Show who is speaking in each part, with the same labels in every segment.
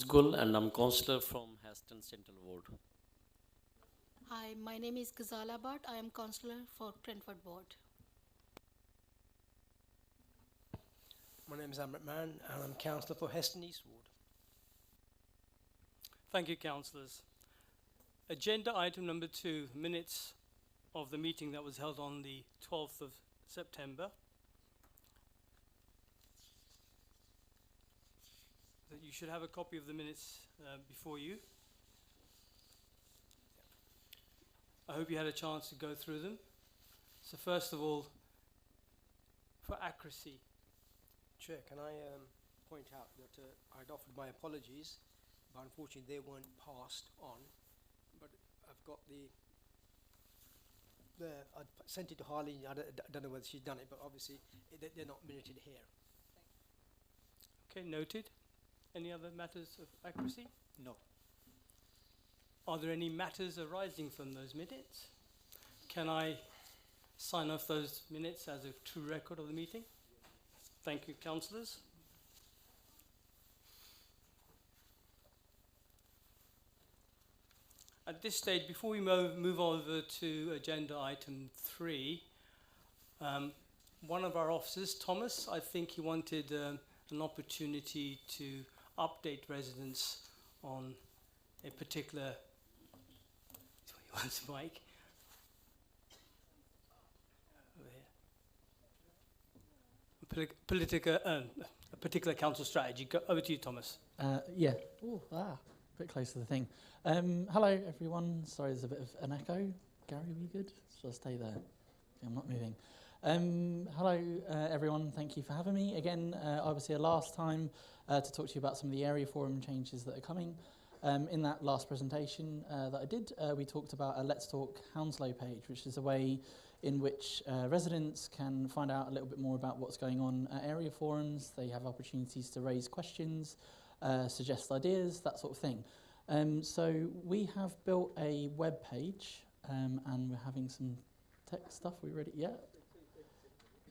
Speaker 1: Nazgul, and I'm councillor from Heston Central Ward.
Speaker 2: Hi, my name is Ghazala Bhatt. I am councillor for Cranford Ward.
Speaker 3: My name is Amrit Mann, and I'm councillor for Heston East Ward.
Speaker 4: Thank you, councillors. Agenda item number 2, minutes of the meeting that was held on the 12th of September. You should have a copy of the minutes before you. I hope you had a chance to go through them. So first of all, for accuracy.
Speaker 3: Chair, can I point out that I'd offered my apologies, but unfortunately they weren't passed on. But I've got I sent it to Harley. I don't know whether she's done it, but obviously they're not minuted here.
Speaker 4: Okay, noted. Any other matters of accuracy?
Speaker 1: No.
Speaker 4: Are there any matters arising from those minutes? Can I sign off those minutes as a true record of the meeting? Thank you, councillors. At this stage, before we move over to agenda item 3, one of our officers, Thomas, I think he wanted an opportunity to update residents on a particular. He wants a mic. A particular council strategy. Over to you, Thomas.
Speaker 5: Yeah. Oh, a bit close to the thing. Hello, everyone. Sorry, there's a bit of an echo. Gary, are you good? Shall I stay there? Okay, I'm not moving. Hello, everyone. Thank you for having me. Again, I was here last time to talk to you about some of the area forum changes that are coming. In that last presentation that I did, we talked about a Let's Talk Hounslow page, which is a way in which residents can find out a little bit more about what's going on at area forums. They have opportunities to raise questions, suggest ideas, that sort of thing. So we have built a web page, and we're having some tech stuff. Are we ready? Yeah?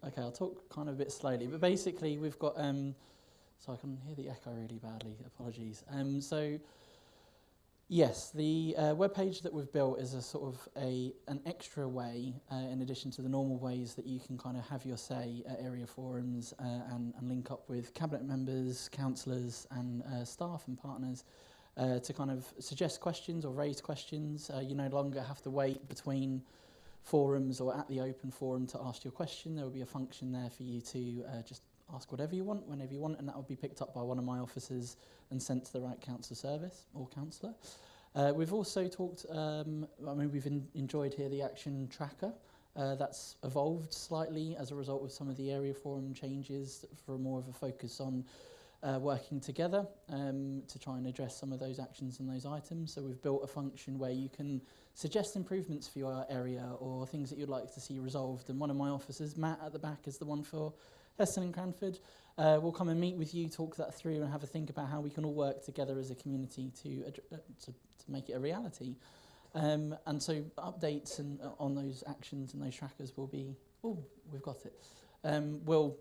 Speaker 5: Okay, I'll talk kind of a bit slowly. But basically, we've got... so I can hear the echo really badly. Apologies. Yes, the webpage that we've built is a sort of an extra way, in addition to the normal ways that you can kind of have your say at area forums and link up with cabinet members, councillors and staff and partners to kind of suggest questions or raise questions. You no longer have to wait between forums or at the open forum to ask your question. There will be a function there for you to just ask whatever you want, whenever you want, and that will be picked up by one of my officers and sent to the right council service or councillor. We've also talked, we've enjoyed here the action tracker. That's evolved slightly as a result of some of the area forum changes for more of a focus on working together to try and address some of those actions and those items. So we've built a function where you can suggest improvements for your area or things that you'd like to see resolved. And one of my officers, Matt at the back, is the one for Heston Cranford. We'll come and meet with you, talk that through and have a think about how we can all work together as a community to make it a reality. And so updates on those actions and those trackers will be, we've got it, will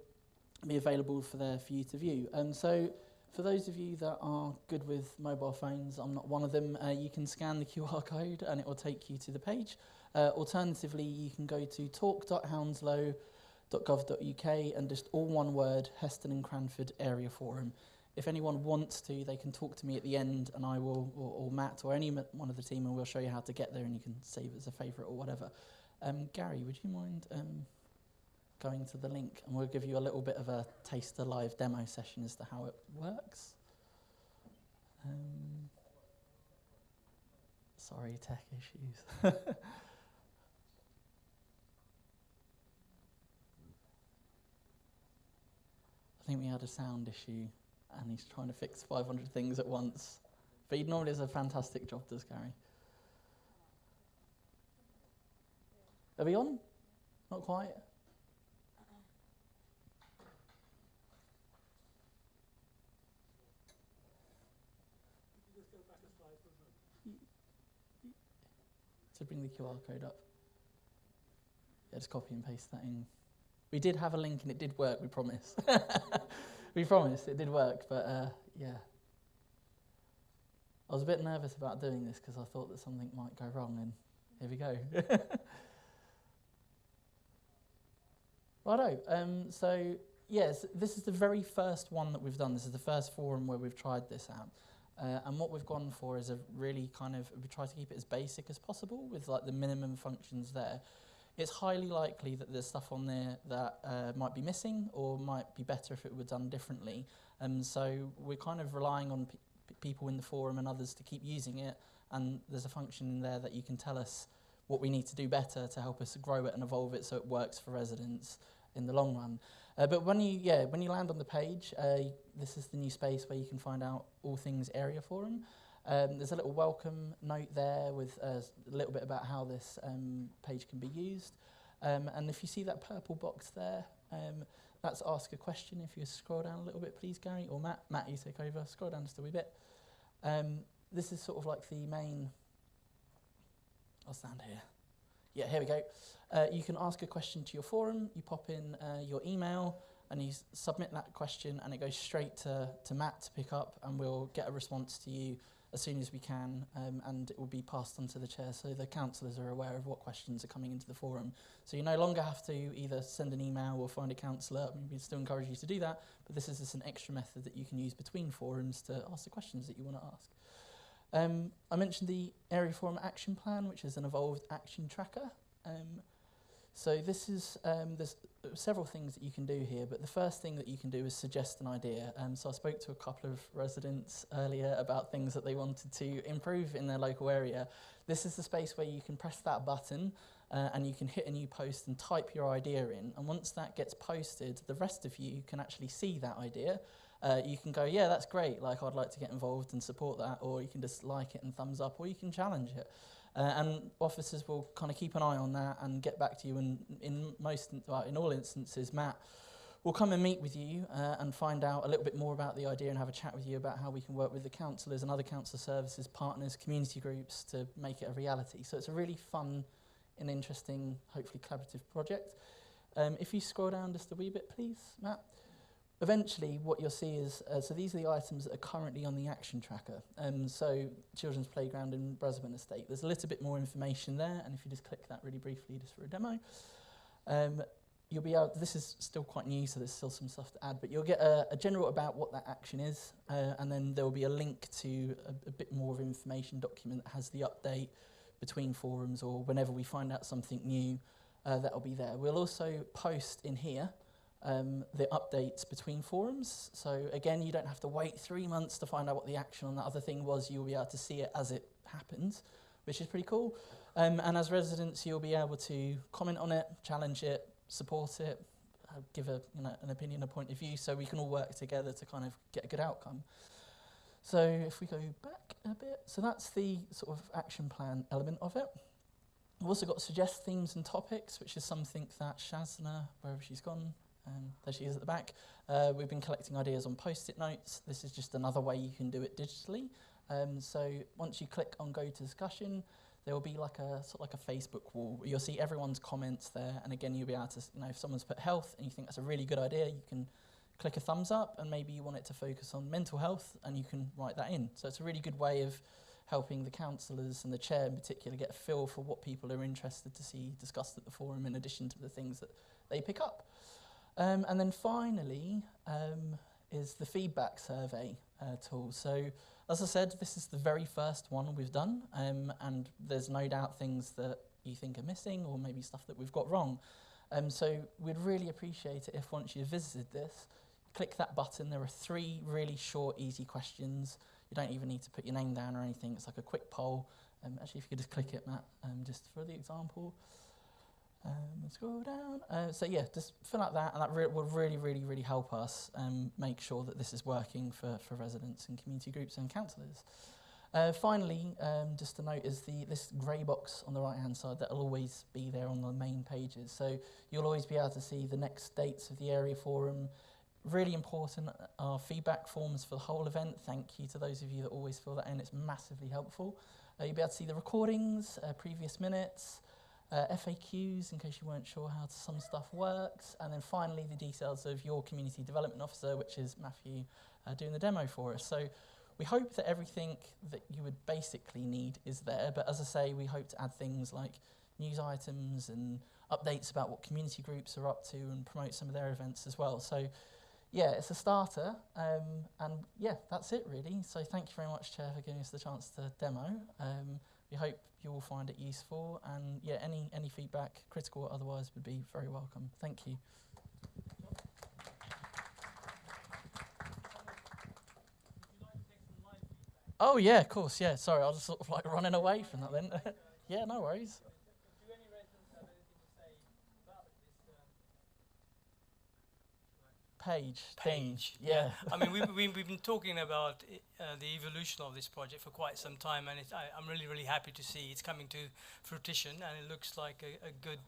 Speaker 5: be available for you to view. And so for those of you that are good with mobile phones, I'm not one of them, you can scan the QR code and it will take you to the page. Alternatively, you can go to talk.hounslow.gov.uk and just all one word, Heston and Cranford Area Forum. If anyone wants to, they can talk to me at the end and I will, or Matt or any one of the team, and we'll show you how to get there and you can save it as a favourite or whatever. Gary, would you mind going to the link and we'll give you a little bit of a taster live demo session as to how it works. Sorry, tech issues. I think we had a sound issue and he's trying to fix 500 things at once. But he normally does a fantastic job, does Gary? Are we on? Not quite? To bring the QR code up. Yeah, just copy and paste that in. We did have a link and it did work, we promise. We promised it did work, but yeah. I was a bit nervous about doing this because I thought that something might go wrong, and here we go. Righto, so yes, this is the very first one that we've done. This is the first forum where we've tried this out. And what we've gone for is a really we try to keep it as basic as possible with like the minimum functions there. It's highly likely that there's stuff on there that might be missing or might be better if it were done differently. So we're kind of relying on people in the forum and others to keep using it, and there's a function in there that you can tell us what we need to do better to help us grow it and evolve it so it works for residents in the long run. But when you land on the page, this is the new space where you can find out all things Area Forum. There's a little welcome note there with a little bit about how this page can be used. And if you see that purple box there, that's ask a question. If you scroll down a little bit, please, Gary, or Matt. Matt, you take over. Scroll down just a wee bit. This is sort of like the main... I'll stand here. Yeah, here we go. You can ask a question to your forum. You pop in your email and you submit that question, and it goes straight to Matt to pick up, and we'll get a response to you as soon as we can, and it will be passed on to the chair so the councillors are aware of what questions are coming into the forum. So you no longer have to either send an email or find a councillor. I mean, we still encourage you to do that, but this is just an extra method that you can use between forums to ask the questions that you want to ask. I mentioned the Area Forum Action Plan, which is an evolved action tracker. So this is, there's several things that you can do here, but the first thing that you can do is suggest an idea. So I spoke to a couple of residents earlier about things that they wanted to improve in their local area. This is the space where you can press that button and you can hit a new post and type your idea in. And once that gets posted, the rest of you can actually see that idea. You can go, yeah, that's great, like I'd like to get involved and support that, or you can just like it and thumbs up, or you can challenge it. And officers will kind of keep an eye on that and get back to you. And in all instances, Matt will come and meet with you and find out a little bit more about the idea and have a chat with you about how we can work with the councillors and other council services, partners, community groups to make it a reality. So it's a really fun and interesting, hopefully collaborative project. If you scroll down just a wee bit, please, Matt. Eventually, what you'll see is, so these are the items that are currently on the action tracker. So, Children's Playground in Brisbane Estate. There's a little bit more information there, and if you just click that really briefly just for a demo, you'll be able, this is still quite new, so there's still some stuff to add, but you'll get a general about what that action is, and then there will be a link to a bit more of information document that has the update between forums, or whenever we find out something new, that'll be there. We'll also post in here the updates between forums. So again, you don't have to wait 3 months to find out what the action on that other thing was. You'll be able to see it as it happens, which is pretty cool. And as residents, you'll be able to comment on it, challenge it, support it, give an opinion, a point of view, so we can all work together to kind of get a good outcome. So if we go back a bit, so that's the sort of action plan element of it. We've also got suggest themes and topics, which is something that Shazna, wherever she's gone, there she is at the back. We've been collecting ideas on post-it notes. This is just another way you can do it digitally. So once you click on go to discussion, there will be like a sort of like a Facebook wall. You'll see everyone's comments there, and again, you'll be able to, if someone's put health and you think that's a really good idea, you can click a thumbs up, and maybe you want it to focus on mental health, and you can write that in. So it's a really good way of helping the councillors and the chair in particular get a feel for what people are interested to see discussed at the forum, in addition to the things that they pick up. And then finally is the feedback survey tool. So as I said, this is the very first one we've done, and there's no doubt things that you think are missing, or maybe stuff that we've got wrong. So we'd really appreciate it if once you've visited this, click that button. There are 3 really short, easy questions. You don't even need to put your name down or anything. It's like a quick poll. Actually, if you could just click it, Matt, just for the example. Scroll down. So yeah, just fill out that, and that will really, really, really help us make sure that this is working for residents and community groups and councillors. Finally, just to note is this grey box on the right-hand side that will always be there on the main pages. So you'll always be able to see the next dates of the area forum. Really important are feedback forms for the whole event. Thank you to those of you that always fill that in. It's massively helpful. You'll be able to see the recordings, previous minutes, FAQs in case you weren't sure how some stuff works, and then finally the details of your community development officer, which is Matthew, doing the demo for us. So we hope that everything that you would basically need is there, but as I say, we hope to add things like news items and updates about what community groups are up to and promote some of their events as well. So yeah, it's a starter, and yeah, that's it really. So thank you very much, Chair, for giving us the chance to demo. We hope you will find it useful, and yeah, any feedback, critical or otherwise, would be very welcome. Thank you. Oh yeah, of course, yeah. Sorry, I was sort of like running away from that then. Yeah, no worries.
Speaker 4: Do any residents have anything to say about this
Speaker 5: Page.
Speaker 4: Yeah. I mean, we've been talking about the evolution of this project for quite some time, and I'm really happy to see it's coming to fruition, and it looks like a good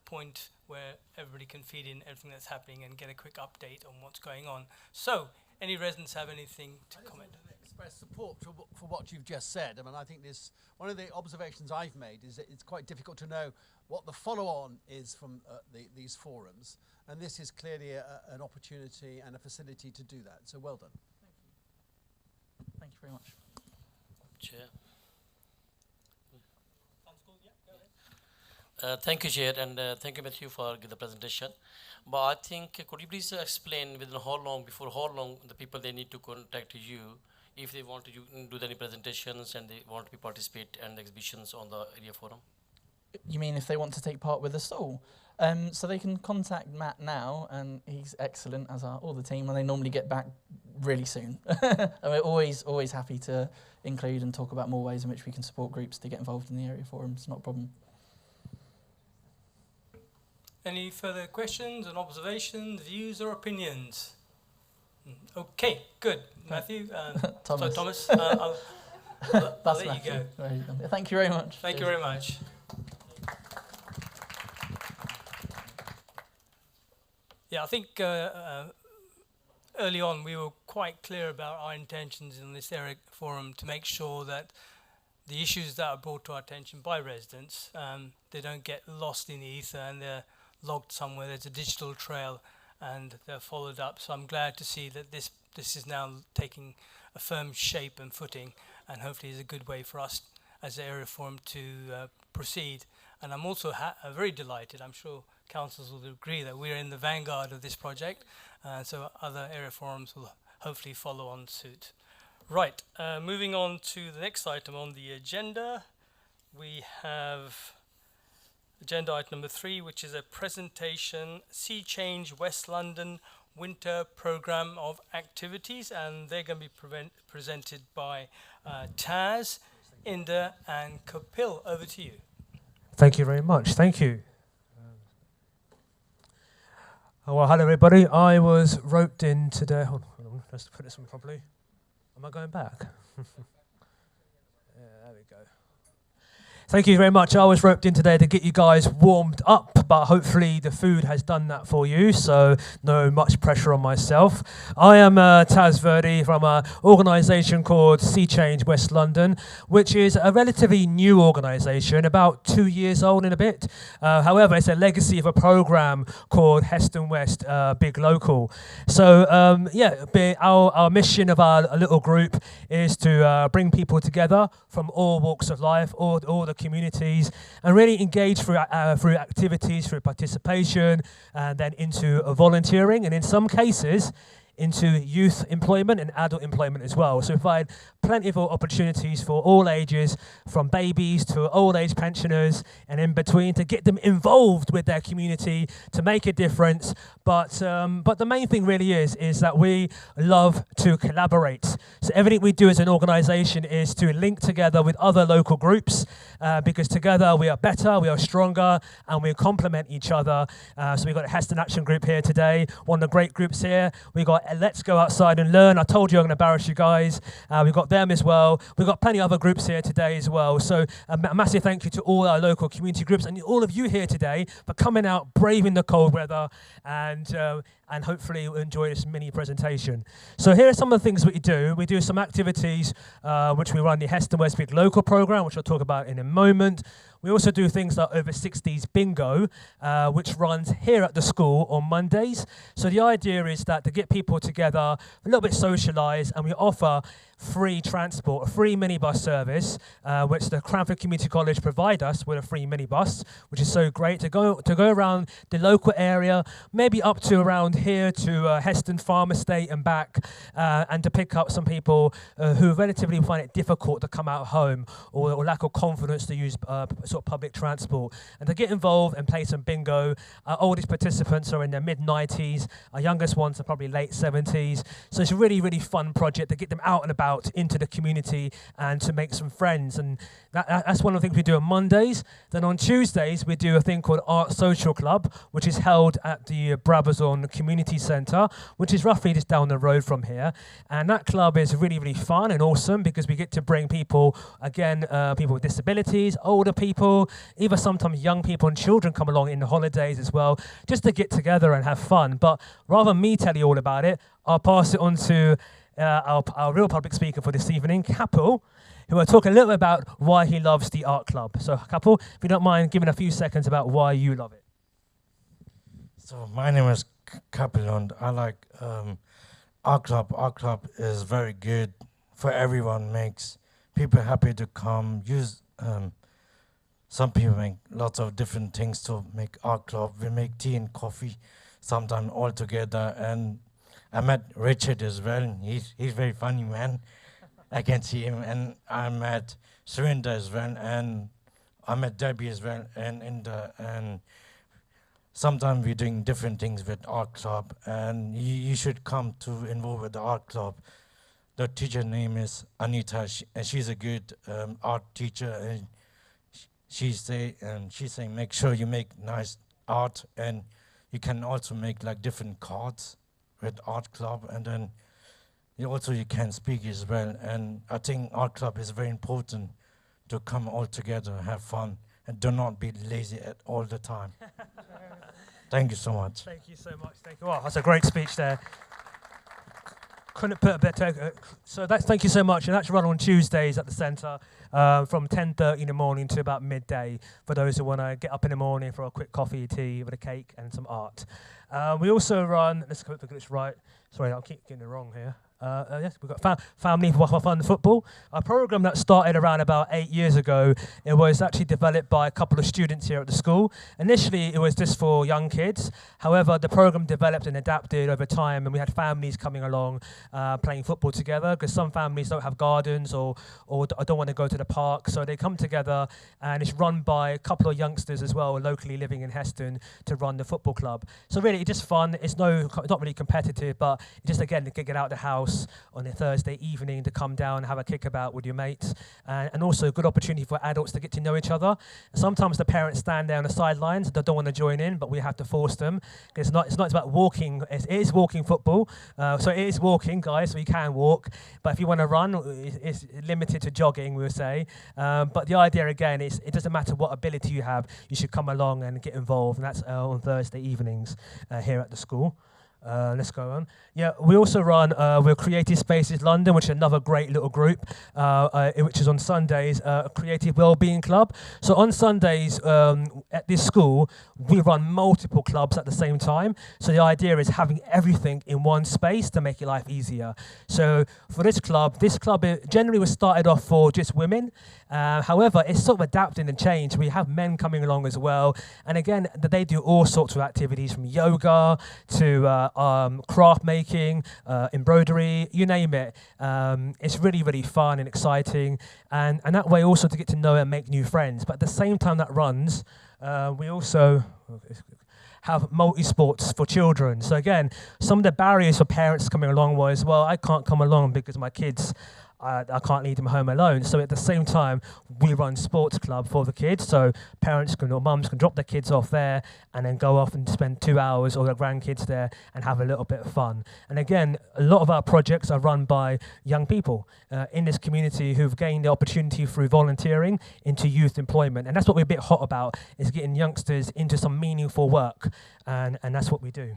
Speaker 4: point where everybody can feed in everything that's happening and get a quick update on what's going on. So, any residents have anything to comment?
Speaker 6: Express support for what you've just said. I mean, I think this, one of the observations I've made is that it's quite difficult to know what the follow-on is from these forums, and this is clearly an opportunity and a facility to do that. So well done.
Speaker 5: Thank you very much.
Speaker 1: Chair. Thank you, Chair, and thank you, Matthew, for the presentation. But I think, could you please explain within how long the people they need to contact you if they want to do any presentations and they want to participate in the exhibitions on the area forum?
Speaker 5: You mean if they want to take part with us all? So they can contact Matt now, and he's excellent, as are all the team, and they normally get back really soon. And we're always happy to include and talk about more ways in which we can support groups to get involved in the area forum. It's not a problem.
Speaker 4: Any further questions and observations, views or opinions? Okay, good. Matthew,
Speaker 5: Thomas.
Speaker 4: Thomas, I'll let you go.
Speaker 5: Thank you very much.
Speaker 4: Thank you very much. Yeah, I think early on we were quite clear about our intentions in this area forum to make sure that the issues that are brought to our attention by residents, they don't get lost in the ether and they're logged somewhere. There's a digital trail and they're followed up. So I'm glad to see that this is now taking a firm shape and footing, and hopefully is a good way for us as an area forum to proceed. And I'm also very delighted, I'm sure councils will agree, that we're in the vanguard of this project, so other area forums will hopefully follow on suit. Right, moving on to the next item on the agenda, we have agenda item number 3, which is a presentation, Sea Change West London Winter Programme of Activities, and they're going to be presented by Taz, Inda and Kapil. Over to you.
Speaker 7: Thank you very much. Thank you. Well, hello everybody. I was roped in today. Hold on, let's put this on properly. Am I going back? Yeah, there we go. Thank you very much. I was roped in today to get you guys warmed up, but hopefully the food has done that for you, so no much pressure on myself. I am Taz Verdi from an organisation called Sea Change West London, which is a relatively new organisation, about 2 years old and a bit. However, it's a legacy of a programme called Heston West Big Local. So our mission of our little group is to bring people together from all walks of life, all the communities, and really engage through activities, through participation, and then into volunteering, and in some cases into youth employment and adult employment as well. So we provide plenty of opportunities for all ages, from babies to old age pensioners and in between, to get them involved with their community, to make a difference. But the main thing really is that we love to collaborate. So everything we do as an organisation is to link together with other local groups, because together we are better, we are stronger, and we complement each other. So we've got a Heston Action Group here today, one of the great groups here. We've got Let's Go Outside and Learn. I told you I'm going to embarrass you guys. We've got them as well. We've got plenty of other groups here today as well. So a massive thank you to all our local community groups and all of you here today for coming out, braving the cold weather, and and hopefully you'll enjoy this mini presentation. So here are some of the things we do. We do some activities which we run the Heston Westwick local program, which I'll talk about in a moment. We also do things like over 60s bingo, which runs here at the school on Mondays. So the idea is that to get people together, a little bit socialised, and we offer free transport, a free minibus service, which the Cranford Community College provide us with a free minibus, which is so great to go around the local area, maybe up to around here to Heston Farm Estate and back, and to pick up some people who relatively find it difficult to come out home or lack of confidence to use sort of public transport, and to get involved and play some bingo. Our oldest participants are in their mid-90s, our youngest ones are probably late 70s, so it's a really, really fun project to get them out and about into the community and to make some friends, and that's one of the things we do on Mondays. Then on Tuesdays we do a thing called Art Social Club, which is held at the Brabazon Community Centre, which is roughly just down the road from here, and that club is really, really fun and awesome because we get to bring people, again, people with disabilities, older people, either sometimes young people and children come along in the holidays as well, just to get together and have fun. But rather than me tell you all about it, I'll pass it on to our real public speaker for this evening, Kapil, who will talk a little bit about why he loves the art club. So Kapil, if you don't mind giving a few seconds about why you love it.
Speaker 8: So my name is Kapil and I like art club. Art club is very good for everyone, makes people happy to come. Some people make lots of different things to make art club. We make tea and coffee sometimes all together. And I met Richard as well. He's very funny, man. I can see him. And I met Surinder as well. And I met Debbie as well. And sometimes we're doing different things with art club. And you should come to involve with the art club. The teacher name is Anita, and she's a good art teacher. And she's saying make sure you make nice art, and you can also make like different cards with art club, and then you can speak as well. And I think art club is very important to come all together, have fun, and do not be lazy at all the time. Thank you so much.
Speaker 7: Thank you so much. Thank you. Wow, that's a great speech there. Couldn't put a better. So thank you so much, and that's run on Tuesdays at the centre from 10:30 in the morning to about midday for those who want to get up in the morning for a quick coffee, tea with a cake and some art. We also run. Let's go this right. Sorry, I'll keep getting it wrong here. Yes, we've got Family Fun Football, a program that started around about 8 years ago. It was actually developed by a couple of students here at the school. Initially, it was just for young kids. However, the program developed and adapted over time, and we had families coming along playing football together, because some families don't have gardens or don't want to go to the park, so they come together, and it's run by a couple of youngsters as well, locally living in Heston, to run the football club. So really, it's just fun. It's not really competitive, but just again to get out of the house on a Thursday evening to come down and have a kickabout with your mates, and also a good opportunity for adults to get to know each other. Sometimes the parents stand there on the sidelines, they don't want to join in, but we have to force them. It's not about walking, it is walking football, so it is walking, guys, so you can walk, but if you want to run, it's limited to jogging, we'll say. But the idea again is it doesn't matter what ability you have, you should come along and get involved, and that's on Thursday evenings here at the school. Let's go on. Yeah, we also run with Creative Spaces London, which is another great little group, which is on Sundays, a Creative Wellbeing Club. So on Sundays at this school, we run multiple clubs at the same time. So the idea is having everything in one space to make your life easier. So for this club generally was started off for just women. However, it's sort of adapted and changed. We have men coming along as well. And again, they do all sorts of activities from yoga to craft making, embroidery, you name it. It's really, really fun and exciting. And that way also to get to know and make new friends. But at the same time that runs, we also have multi-sports for children. So again, some of the barriers for parents coming along was, well, I can't come along because my kids, I can't leave them home alone. So at the same time, we run sports club for the kids. So parents or mums can drop their kids off there and then go off and spend 2 hours or their grandkids there and have a little bit of fun. And again, a lot of our projects are run by young people in this community who've gained the opportunity through volunteering into youth employment. And that's what we're a bit hot about, is getting youngsters into some meaningful work. And that's what we do.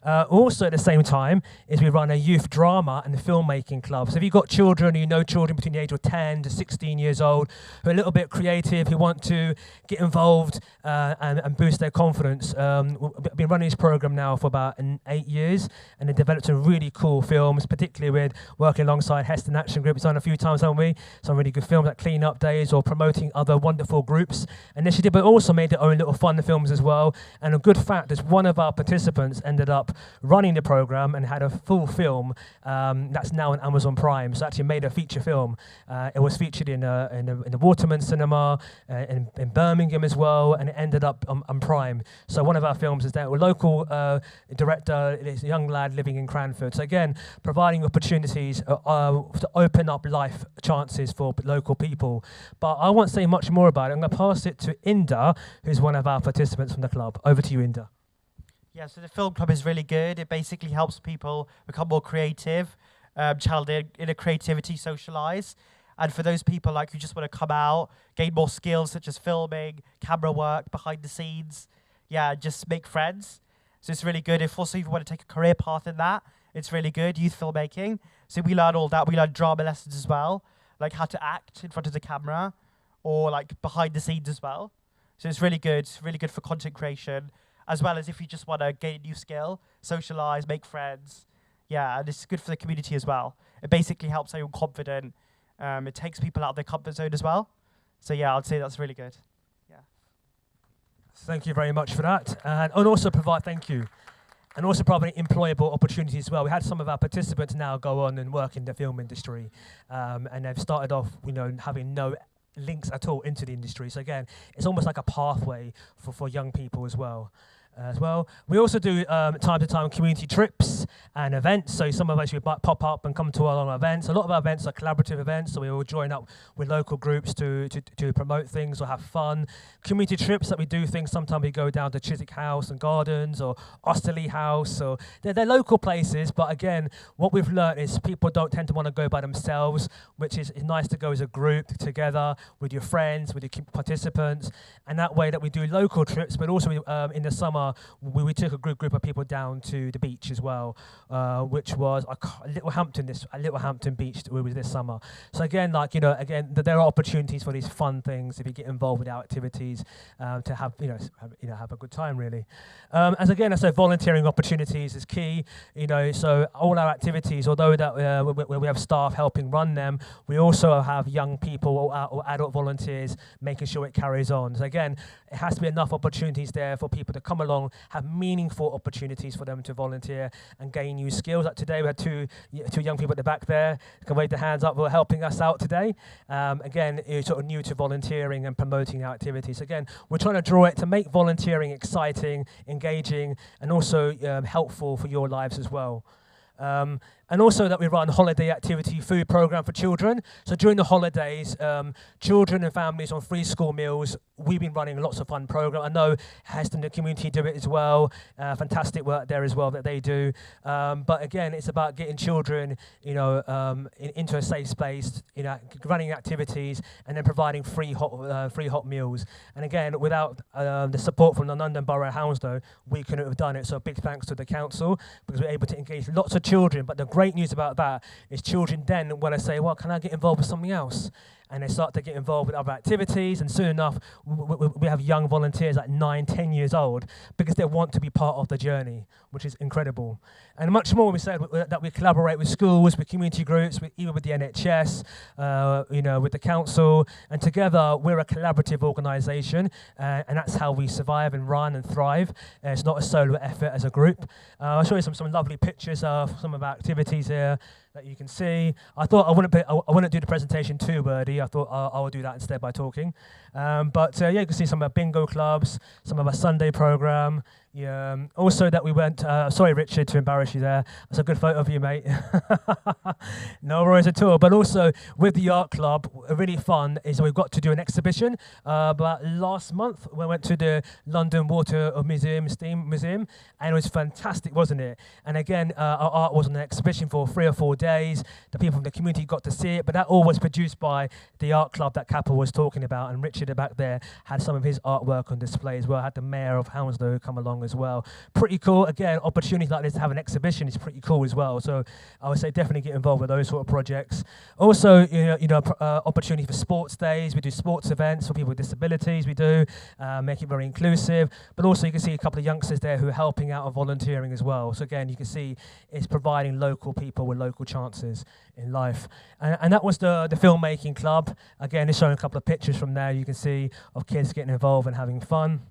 Speaker 7: Also, at the same time, is we run a youth drama and filmmaking club. So if you've got children, you know children between the age of 10 to 16 years old, who are a little bit creative, who want to get involved and boost their confidence. We've been running this program now for about 8 years, and they developed some really cool films, particularly with working alongside Heston Action Group. It's done a few times, haven't we? Some really good films like Clean Up Days or promoting other wonderful groups initiative, but also made their own little fun films as well. And a good fact is one of our participants ended up running the program and had a full film that's now on Amazon Prime. So actually made a feature film. It was featured in the Waterman Cinema in Birmingham as well, and it ended up on Prime. So one of our films is that a local director, is a young lad living in Cranford. So again, providing opportunities to open up life chances for local people. But I won't say much more about it. I'm going to pass it to Inda, who's one of our participants from the club. Over to you, Inda.
Speaker 9: Yeah, so the film club is really good. It basically helps people become more creative, channel their inner creativity, socialise. And for those people like who just want to come out, gain more skills such as filming, camera work, behind the scenes, just make friends. So it's really good. If also you want to take a career path in that, it's really good, youth filmmaking. So we learn all that. We learn drama lessons as well, like how to act in front of the camera or like behind the scenes as well. So it's really good for content creation, as well as if you just want to gain a new skill, socialise, make friends. Yeah, and it's good for the community as well. It basically helps everyone confident. It takes people out of their comfort zone as well. So yeah, I'd say that's really good. Yeah.
Speaker 7: Thank you very much for that. And also provide employable opportunities as well. We had some of our participants now go on and work in the film industry, and they've started off, having no links at all into the industry. So again, it's almost like a pathway for young people as well. We also do time to time community trips and events. So some of us would pop up and come to our events. A lot of our events are collaborative events, so we will join up with local groups to promote things or have fun. Community trips that we do things, sometimes we go down to Chiswick House and Gardens or Osterley House. Or they're local places, but again, what we've learned is people don't tend to want to go by themselves, which is nice to go as a group together with your friends, with your participants, and that way that we do local trips, but also in the summer, we took a group of people down to the beach as well, which was Little Hampton Beach was this summer. So again, there are opportunities for these fun things if you get involved with our activities to have have a good time really. As again, I said, volunteering opportunities is key. So all our activities, although that we have staff helping run them, we also have young people or adult volunteers making sure it carries on. So again, it has to be enough opportunities there for people to come along, have meaningful opportunities for them to volunteer and gain new skills. Like today, we had two young people at the back there who can wave their hands up, who are helping us out today. Again, sort of new to volunteering and promoting our activities. Again, we're trying to draw it to make volunteering exciting, engaging, and also helpful for your lives as well. And also that we run holiday activity food program for children. So during the holidays, children and families on free school meals, we've been running lots of fun program. I know Heston, the community, do it as well. Fantastic work there as well that they do. But again, it's about getting children, into a safe space, running activities, and then providing free hot meals. And again, without the support from the London Borough of Hounslow, we couldn't have done it. So big thanks to the council, because we're able to engage lots of children. But the great news about that is children then want to say, well, can I get involved with something else? And they start to get involved with other activities, and soon enough, we have young volunteers like 9, 10 years old because they want to be part of the journey, which is incredible. And much more, we said that we collaborate with schools, with community groups, even with the NHS, with the council, and together we're a collaborative organisation, and that's how we survive and run and thrive. It's not a solo effort as a group. I'll show you some lovely pictures of some of our activities here that you can see. I thought I wouldn't do the presentation too wordy. I thought I would do that instead by talking. But you can see some of our bingo clubs, some of our Sunday program. Also that we went, sorry Richard to embarrass you there, that's a good photo of you mate. No worries at all. But also with the art club, really fun is we've got to do an exhibition. But last month we went to the London Water Museum, Steam Museum, and it was fantastic, wasn't it? And again, our art was on an exhibition for 3 or 4 days. The people from the community got to see it, but that all was produced by the art club that Kappa was talking about, and Richard back there had some of his artwork on display as well. Had the mayor of Hounslow come along as well. Pretty cool. Again, opportunities like this to have an exhibition is pretty cool as well. So I would say definitely get involved with those sort of projects. Also, opportunity for sports days. We do sports events for people with disabilities. We do make it very inclusive. But also you can see a couple of youngsters there who are helping out and volunteering as well. So again, you can see it's providing local people with local chances in life. And that was the filmmaking club. Again, it's showing a couple of pictures from there you can see of kids getting involved and having fun.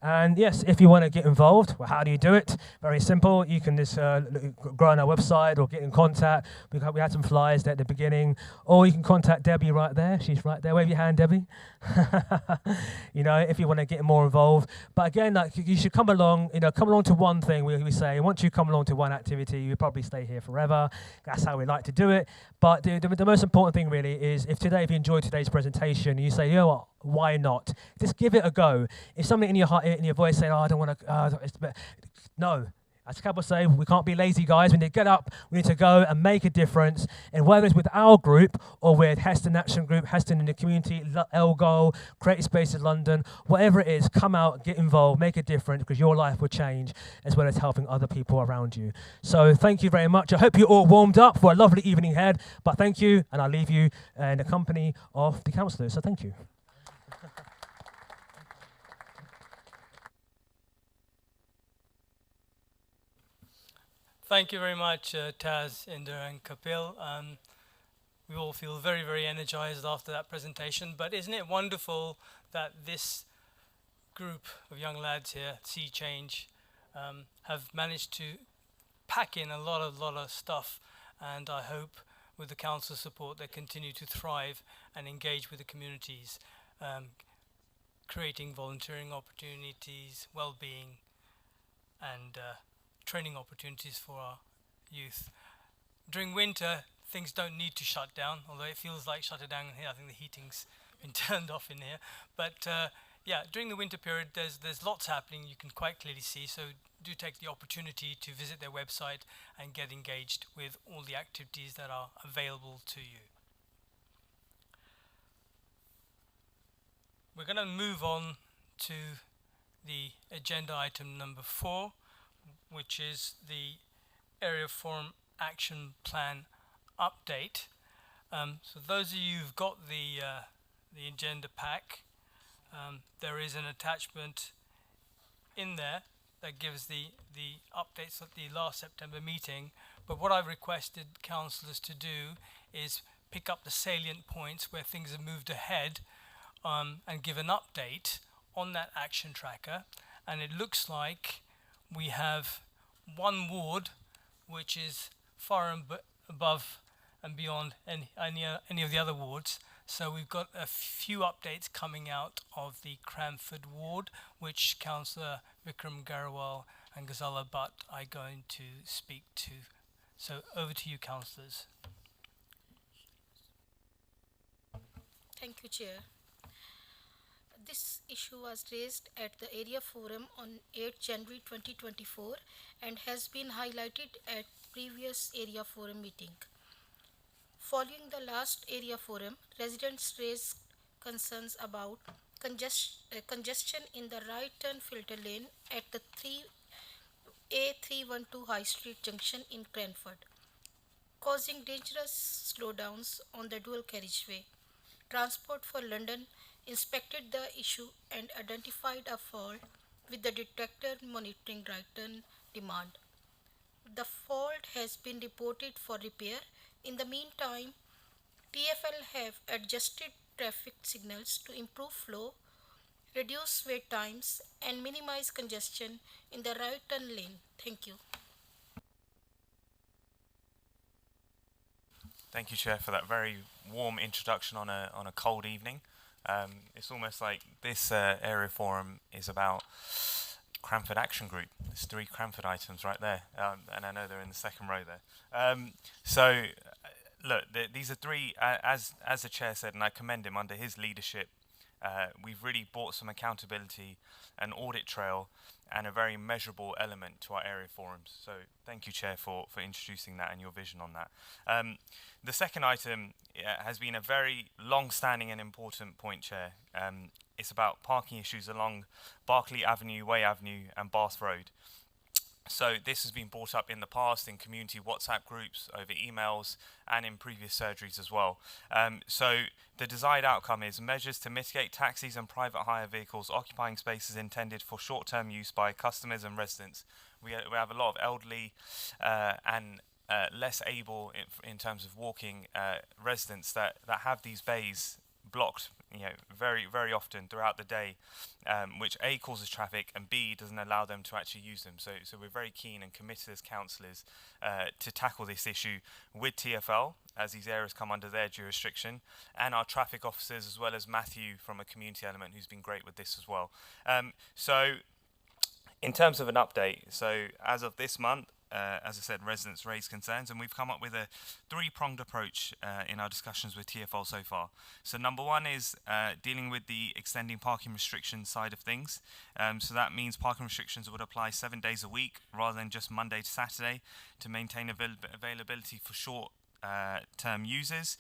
Speaker 7: And yes, if you want to get involved, well, how do you do it? Very simple. You can just go on our website or get in contact. We had some flyers there at the beginning. Or you can contact Debbie right there. She's right there. Wave your hand, Debbie. If you want to get more involved. But again, you should come along to one thing. We say, once you come along to one activity, you probably stay here forever. That's how we like to do it. But the most important thing really is if you enjoyed today's presentation, you say, you know what? Why not? Just give it a go. If something in your heart, in your voice saying, "Oh, I don't want to," no. As Cabell say, we can't be lazy, guys. We need to get up. We need to go and make a difference. And whether it's with our group or with Heston Action Group, Heston in the community, Elgo, Creative Spaces London, whatever it is, come out, get involved, make a difference, because your life will change as well as helping other people around you. So thank you very much. I hope you're all warmed up for a lovely evening ahead. But thank you, and I'll leave you in the company of the councillors. So thank you.
Speaker 4: Thank you very much, Taz, Inder, and Kapil. We all feel very, very energized after that presentation. But isn't it wonderful that this group of young lads here, Sea Change, have managed to pack in a lot of stuff. And I hope with the council's support they continue to thrive and engage with the communities, creating volunteering opportunities, well-being, and training opportunities for our youth. During winter, things don't need to shut down, although it feels like shut it down in here. I think the heating's been turned off in here. But yeah, during the winter period, there's lots happening. You can quite clearly see. So do take the opportunity to visit their website and get engaged with all the activities that are available to you. We're going to move on to the agenda item number 4, which is the Area Forum Action Plan update. So those of you who've got the agenda pack, there is an attachment in there that gives the updates at the last September meeting. But what I've requested councillors to do is pick up the salient points where things have moved ahead, and give an update on that action tracker. And it looks like we have one ward which is far above and beyond any of the other wards. So we've got a few updates coming out of the Cranford ward, which Councillor Vikram Garwal and Ghazala Butt are going to speak to. So over to you, councillors.
Speaker 2: Thank you, Chair. This issue was raised at the Area Forum on 8 January 2024 and has been highlighted at previous Area Forum meeting. Following the last Area Forum, residents raised concerns about congestion in the right turn filter lane at the A312 High Street Junction in Cranford, causing dangerous slowdowns on the dual carriageway. Transport for London inspected the issue and identified a fault with the detector monitoring right turn demand. The fault has been reported for repair. In the meantime, TfL have adjusted traffic signals to improve flow, reduce wait times, and minimize congestion in the right turn lane. Thank you.
Speaker 10: Thank you, Chair, for that very warm introduction on a cold evening. It's almost like this area forum is about Cranford Action Group. There's 3 Cranford items right there, and I know they're in the second row there. So, look, these are 3, as the Chair said, and I commend him under his leadership. We've really brought some accountability and audit trail and a very measurable element to our area forums. So thank you, Chair, for introducing that and your vision on that. The second item has been a very long-standing and important point, Chair. It's about parking issues along Berkeley Avenue, Way Avenue and Bath Road. So this has been brought up in the past in community WhatsApp groups, over emails, and in previous surgeries as well. So the desired outcome is measures to mitigate taxis and private hire vehicles occupying spaces intended for short-term use by customers and residents. We have a lot of elderly and less able in terms of walking residents that have these bays blocked, very, very often throughout the day, which A, causes traffic, and B, doesn't allow them to actually use them. So we're very keen and committed as councillors to tackle this issue with TfL, as these areas come under their jurisdiction, and our traffic officers, as well as Matthew from a community element, who's been great with this as well. So in terms of an update, so as of this month, as I said, residents raised concerns, and we've come up with a three-pronged approach in our discussions with TfL so far. So number one is dealing with the extending parking restrictions side of things. So that means parking restrictions would apply 7 days a week rather than just Monday to Saturday to maintain availability for short-term users.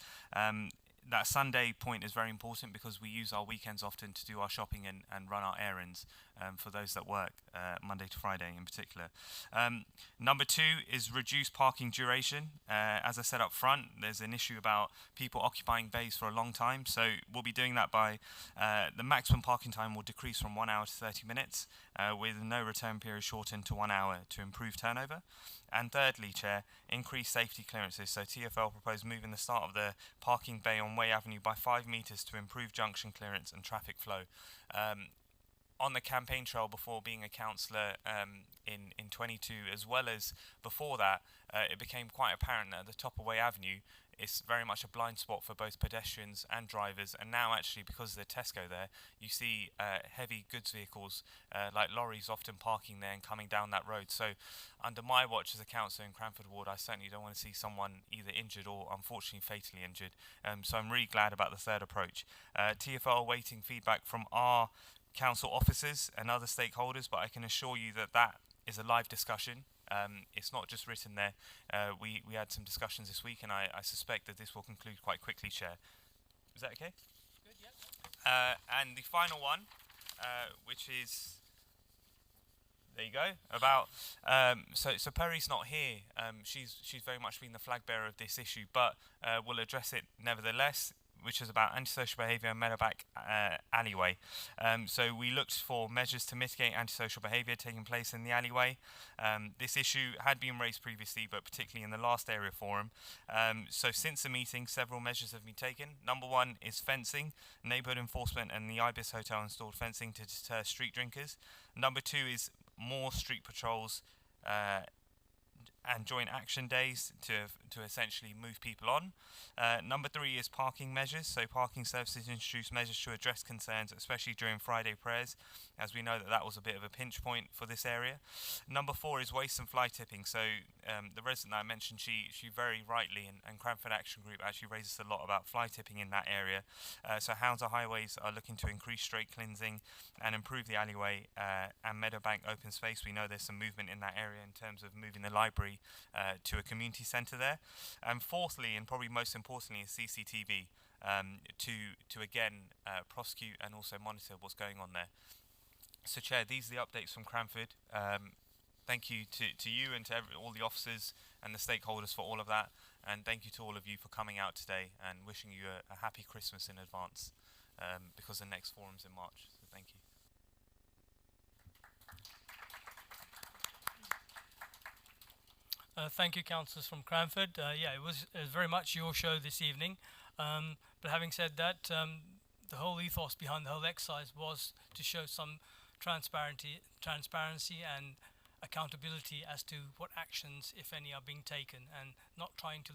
Speaker 10: That Sunday point is very important because we use our weekends often to do our shopping and run our errands for those that work Monday to Friday in particular. Number two is reduce parking duration. As I said up front, there's an issue about people occupying bays for a long time, so we'll be doing that by the maximum parking time will decrease from 1 hour to 30 minutes with no return period shortened to 1 hour to improve turnover. And thirdly, Chair, increase safety clearances. So TfL proposed moving the start of the parking bay on Way Avenue by 5 metres to improve junction clearance and traffic flow. On the campaign trail before being a councillor in 22, as well as before that, it became quite apparent that at the top of Way Avenue, it's very much a blind spot for both pedestrians and drivers. And now actually, because of the Tesco there, you see heavy goods vehicles like lorries often parking there and coming down that road. So under my watch as a councillor in Cranford Ward, I certainly don't want to see someone either injured or unfortunately fatally injured. So I'm really glad about the third approach. TfL awaiting feedback from our council officers and other stakeholders, but I can assure you that that is a live discussion. It's not just written there. We had some discussions this week, and I suspect that this will conclude quite quickly, Chair. Is that okay? Good, yeah. And the final one, which is, there you go, about, so Perry's not here. She's very much been the flag bearer of this issue, but we'll address it nevertheless, which is about antisocial behaviour and Meadowbank alleyway. So we looked for measures to mitigate antisocial behaviour taking place in the alleyway. This issue had been raised previously, but particularly in the last area forum. So since the meeting, several measures have been taken. Number one is fencing. Neighbourhood enforcement and the Ibis Hotel installed fencing to deter street drinkers. Number two is more street patrols and joint action days to essentially move people on. Number three is parking measures. So parking services introduce measures to address concerns, especially during Friday prayers, as we know that was a bit of a pinch point for this area. Number four is waste and fly tipping. So the resident that I mentioned, she very rightly, and Cranford Action Group actually raises a lot about fly tipping in that area. So Hounslow Highways are looking to increase straight cleansing and improve the alleyway and Meadowbank open space. We know there's some movement in that area in terms of moving the library to a community centre there. And fourthly, and probably most importantly, is CCTV to again prosecute and also monitor what's going on there. So Chair, these are the updates from Cranford. Thank you to you and to all the officers and the stakeholders for all of that, and thank you to all of you for coming out today, and wishing you a happy Christmas in advance, because the next forum's in March, so thank you.
Speaker 11: Thank you, councillors from Cranford. Yeah, it was very much your show this evening. But having said that, the whole ethos behind the whole exercise was to show some transparency and accountability as to what actions, if any, are being taken, and not trying to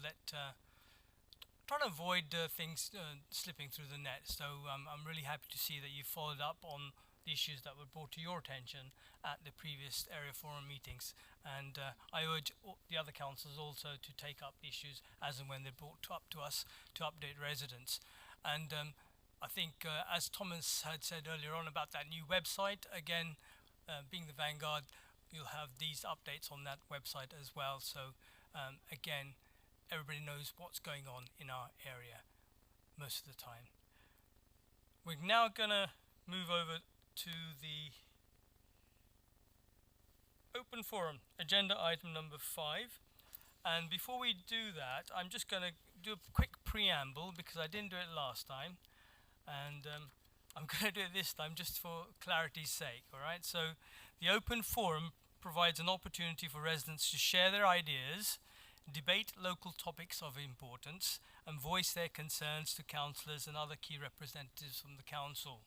Speaker 11: trying to avoid things slipping through the net. So I'm really happy to see that you followed up on the issues that were brought to your attention at the previous area forum meetings, and I urge the other councillors also to take up the issues as and when they're brought up to us to update residents. And I think as Thomas had said earlier on about that new website, again, being the vanguard, you'll have these updates on that website as well. So again, everybody knows what's going on in our area most of the time. We're now gonna move over to the open forum, agenda item number 5. And before we do that, I'm just gonna do a quick preamble because I didn't do it last time, and I'm going to do it this time just for clarity's sake. All right, so the open forum provides an opportunity for residents to share their ideas, debate local topics of importance, and voice their concerns to councillors and other key representatives from the council.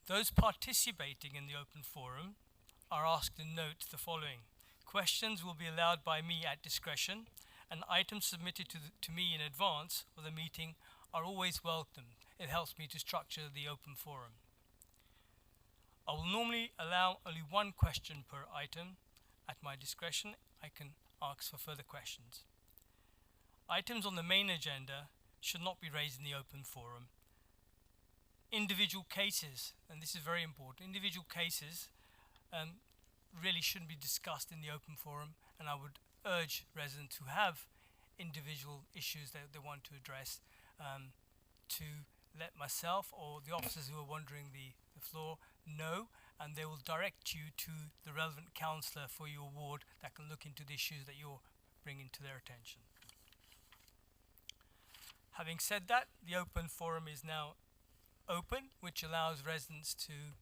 Speaker 11: Those participating in the open forum are asked to note the following. Questions will be allowed by me at discretion, and items submitted to me in advance of the meeting are always welcomed. It helps me to structure the open forum. I will normally allow only one question per item. At my discretion, I can ask for further questions. Items on the main agenda should not be raised in the open forum. Individual cases, and this is very important, individual cases really shouldn't be discussed in the open forum, and I would urge residents who have individual issues that they want to address to let myself or the officers who are wandering the floor know, and they will direct you to the relevant counsellor for your ward that can look into the issues that you're bringing to their attention. Having said that, the open forum is now open, which allows residents to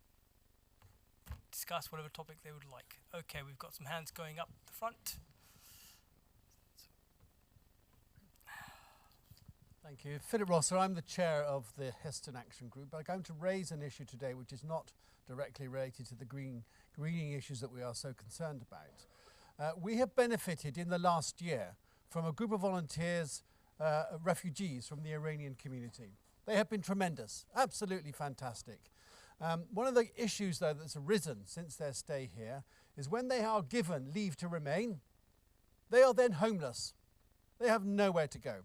Speaker 11: discuss whatever topic they would like. Okay, we've got some hands going up the front.
Speaker 6: Thank you. Philip Rosser, I'm the chair of the Heston Action Group. I'm going to raise an issue today which is not directly related to the greening issues that we are so concerned about. We have benefited in the last year from a group of volunteers, refugees from the Iranian community. They have been tremendous, absolutely fantastic. One of the issues, though, that's arisen since their stay here is when they are given leave to remain, they are then homeless. They have nowhere to go.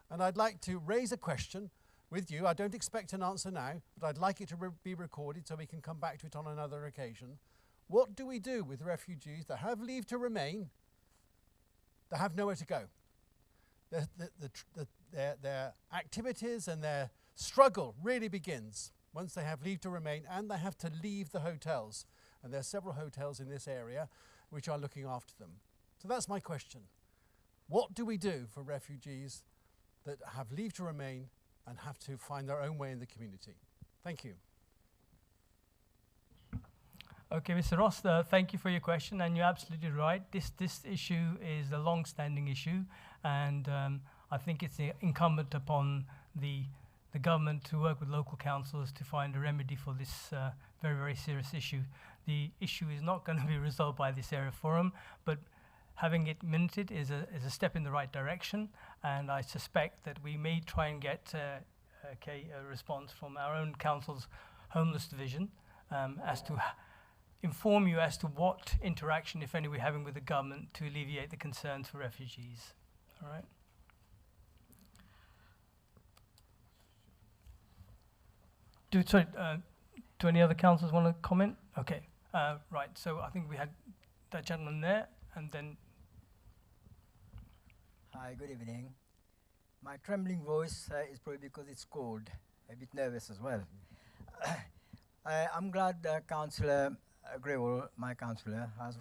Speaker 6: And I'd like to raise a question with you. I don't expect an answer now, but I'd like it to be recorded so we can come back to it on another occasion. What do we do with refugees that have leave to remain, that have nowhere to go? Their activities and their struggle really begins once they have leave to remain and they have to leave the hotels. And there are several hotels in this area which are looking after them. So that's my question. What do we do for refugees that have leave to remain and have to find their own way in the community? Thank you.
Speaker 11: Okay, Mr. Ross, thank you for your question, and you're absolutely right. This issue is a long-standing issue, and I think it's incumbent upon the government to work with local councils to find a remedy for this very, very serious issue. The issue is not going to be resolved by this area forum, but having it minuted is a step in the right direction, and I suspect that we may try and get a response from our own council's homeless division as to inform you as to what interaction, if any, we're having with the government to alleviate the concerns for refugees. All right. Do any other councillors want to comment? Okay, right. So I think we had that gentleman there, and then.
Speaker 12: Hi, good evening. My trembling voice is probably because it's cold, a bit nervous as well. I'm glad Councillor Grewal, my councillor, has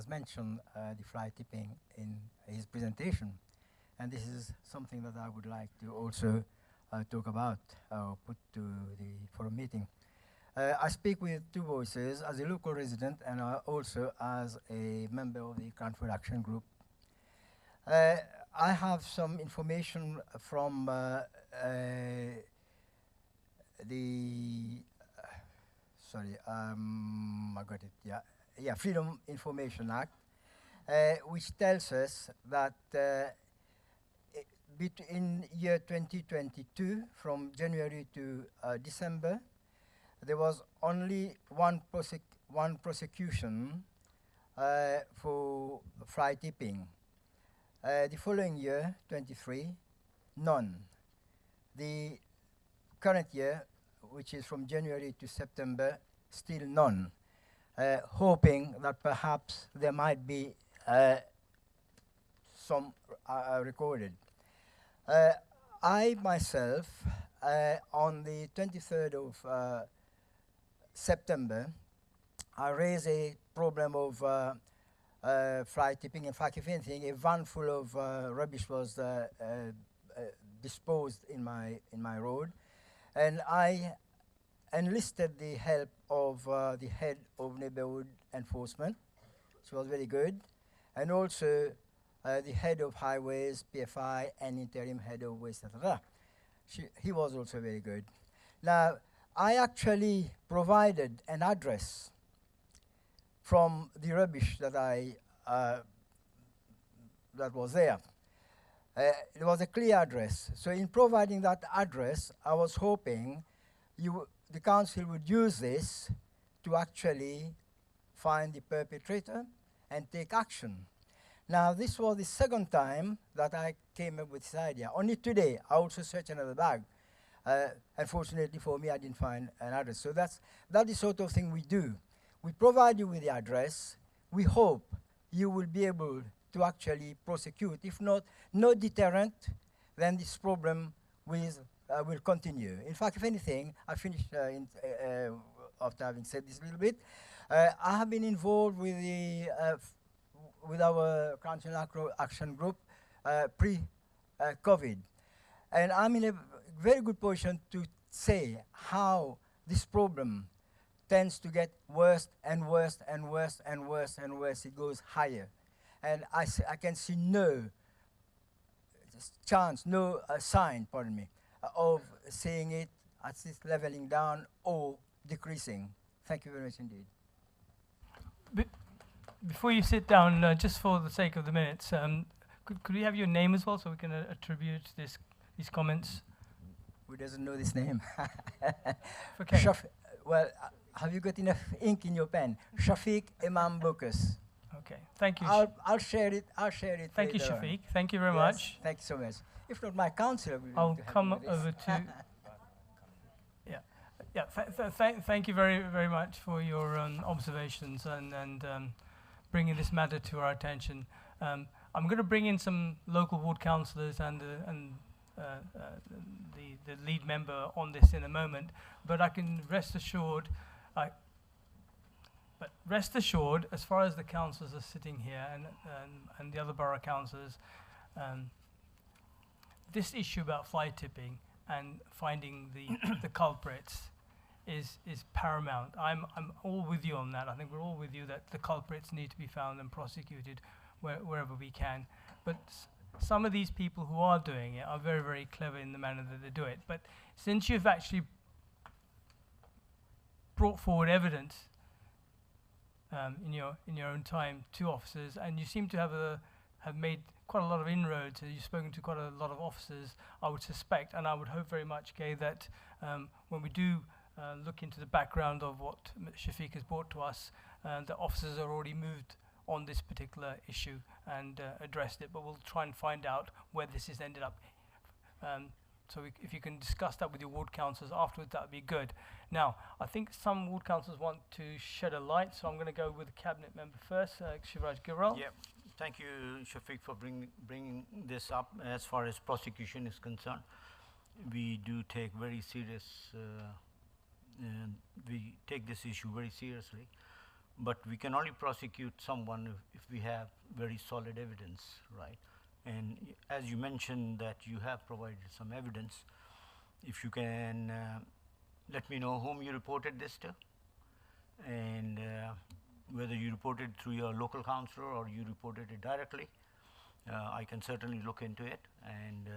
Speaker 12: mentioned the fly tipping in his presentation. And this is something that I would like to also talk about or put to the forum meeting. I speak with two voices, as a local resident and also as a member of the Cranford Action Group. I have some information from I got it, yeah, Freedom Information Act, which tells us that in year 2022, from January to December, there was only one prosecution for fly tipping. The following year, 23, none. The current year, which is from January to September, still none, hoping that perhaps there might be some recorded. I myself, on the 23rd of September, I raised a problem of fly tipping. In fact, if anything, a van full of rubbish was disposed in my road, and I enlisted the help of the head of neighborhood enforcement, which was very good, and also the head of highways, PFI, and interim head of waste. He was also very good. Now, I actually provided an address from the rubbish that that was there. It was a clear address. So in providing that address, I was hoping the council would use this to actually find the perpetrator and take action. Now, this was the second time that I came up with this idea. Only today, I also searched another bag. Unfortunately for me, I didn't find an address. So that's the sort of thing we do. We provide you with the address. We hope you will be able to actually prosecute. If not, no deterrent, then this problem will continue. In fact, if anything, I finished after having said this a little bit. I have been involved with with our council action group pre-COVID. And I'm in a very good position to say how this problem tends to get worse and worse and worse and worse and worse. It goes higher. And I can see no chance, no sign, pardon me, of seeing it at this leveling down or decreasing. Thank you very much indeed.
Speaker 11: Before you sit down, just for the sake of the minutes, could we have your name as well so we can attribute these comments?
Speaker 12: Who doesn't know this name?
Speaker 11: Okay.
Speaker 12: Well, have you got enough ink in your pen? Shafiq Imam Bukas.
Speaker 11: Okay, thank you.
Speaker 12: I'll share it. I'll share it.
Speaker 11: Thank you,
Speaker 12: later on.
Speaker 11: Shafiq. Thank you very
Speaker 12: Yes,
Speaker 11: much.
Speaker 12: thank you so much. If not, my counselor will.
Speaker 11: I'll
Speaker 12: to help
Speaker 11: come
Speaker 12: me with this.
Speaker 11: over to. Thank you very, very much for your observations and bringing this matter to our attention. I'm going to bring in some local ward councillors and the lead member on this in a moment, but I can rest assured. But rest assured, as far as the councillors are sitting here and the other borough councillors, this issue about fly tipping and finding the culprits is paramount. I'm all with you on that. I think we're all with you that the culprits need to be found and prosecuted wherever we can. But some of these people who are doing it are very, very clever in the manner that they do it. But since you've actually brought forward evidence in your own time to officers, and you seem to have made quite a lot of inroads. You've spoken to quite a lot of officers, I would suspect, and I would hope very much, Gay, that when we do look into the background of what Shafiq has brought to us, the officers are already moved on this particular issue and addressed it, but we'll try and find out where this has ended up. So if you can discuss that with your ward councillors afterwards, that would be good. Now, I think some ward councillors want to shed a light, so I'm going to go with the cabinet member first, Shivraj Giral.
Speaker 13: Yeah, thank you, Shafiq, for bringing this up. As far as prosecution is concerned, we do take very serious, we take this issue very seriously. But we can only prosecute someone if we have very solid evidence, right? And as you mentioned that you have provided some evidence, if you can let me know whom you reported this to, and whether you reported through your local councillor or you reported it directly, I can certainly look into it. And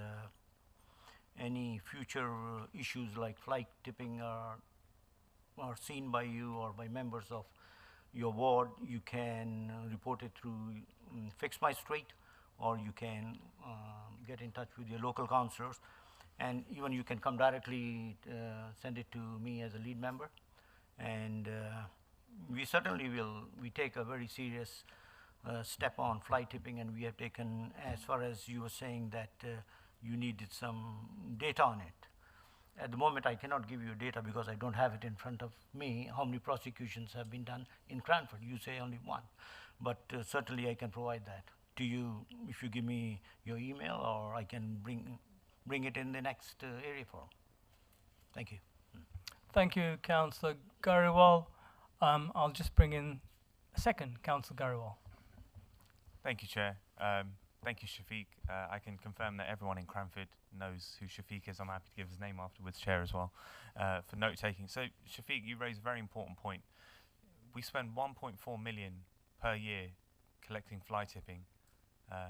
Speaker 13: any future issues like flight tipping are seen by you or by members of your ward, you can report it through Fix My Street, or you can get in touch with your local councillors, and even you can come directly send it to me as a lead member. And we certainly will, we take a very serious step on fly tipping, and we have taken, as far as you were saying that you needed some data on it. At the moment, I cannot give you data because I don't have it in front of me, how many prosecutions have been done in Cranford. You say only one, but certainly I can provide that to you if you give me your email, or I can bring it in the next area forum. Thank you.
Speaker 11: Thank you, Councillor Gariwal. I'll just bring in a second, Councillor Gariwal.
Speaker 10: Thank you, Chair. Thank you, Shafiq. I can confirm that everyone in Cranford knows who Shafiq is. I'm happy to give his name afterwards, Chair, as well, for note-taking. So, Shafiq, you raise a very important point. We spend 1.4 million per year collecting fly tipping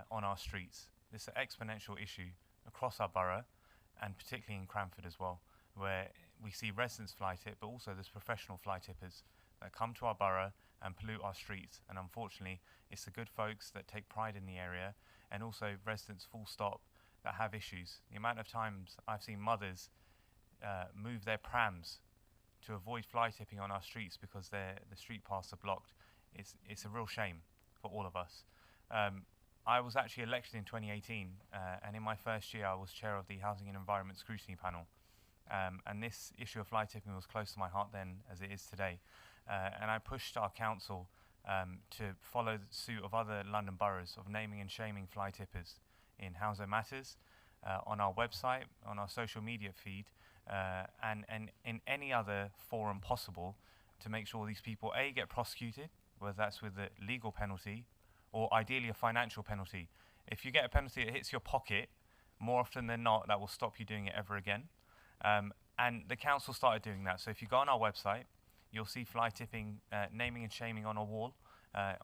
Speaker 10: on our streets. This is an exponential issue across our borough, and particularly in Cranford as well, where we see residents fly tip, but also there's professional fly tippers that come to our borough and pollute our streets. And unfortunately, it's the good folks that take pride in the area, and also residents full stop that have issues. The amount of times I've seen mothers move their prams to avoid fly tipping on our streets because the street paths are blocked, it's a real shame for all of us. I was actually elected in 2018, and in my first year I was chair of the Housing and Environment Scrutiny Panel. And this issue of fly tipping was close to my heart then as it is today. And I pushed our council to follow the suit of other London boroughs of naming and shaming fly tippers in Hounslow Matters, on our website, on our social media feed, and in any other forum possible, to make sure these people, A, get prosecuted, whether that's with a legal penalty or ideally a financial penalty. If you get a penalty that hits your pocket, more often than not, that will stop you doing it ever again. And the council started doing that. So if you go on our website, you'll see fly tipping, naming and shaming on a wall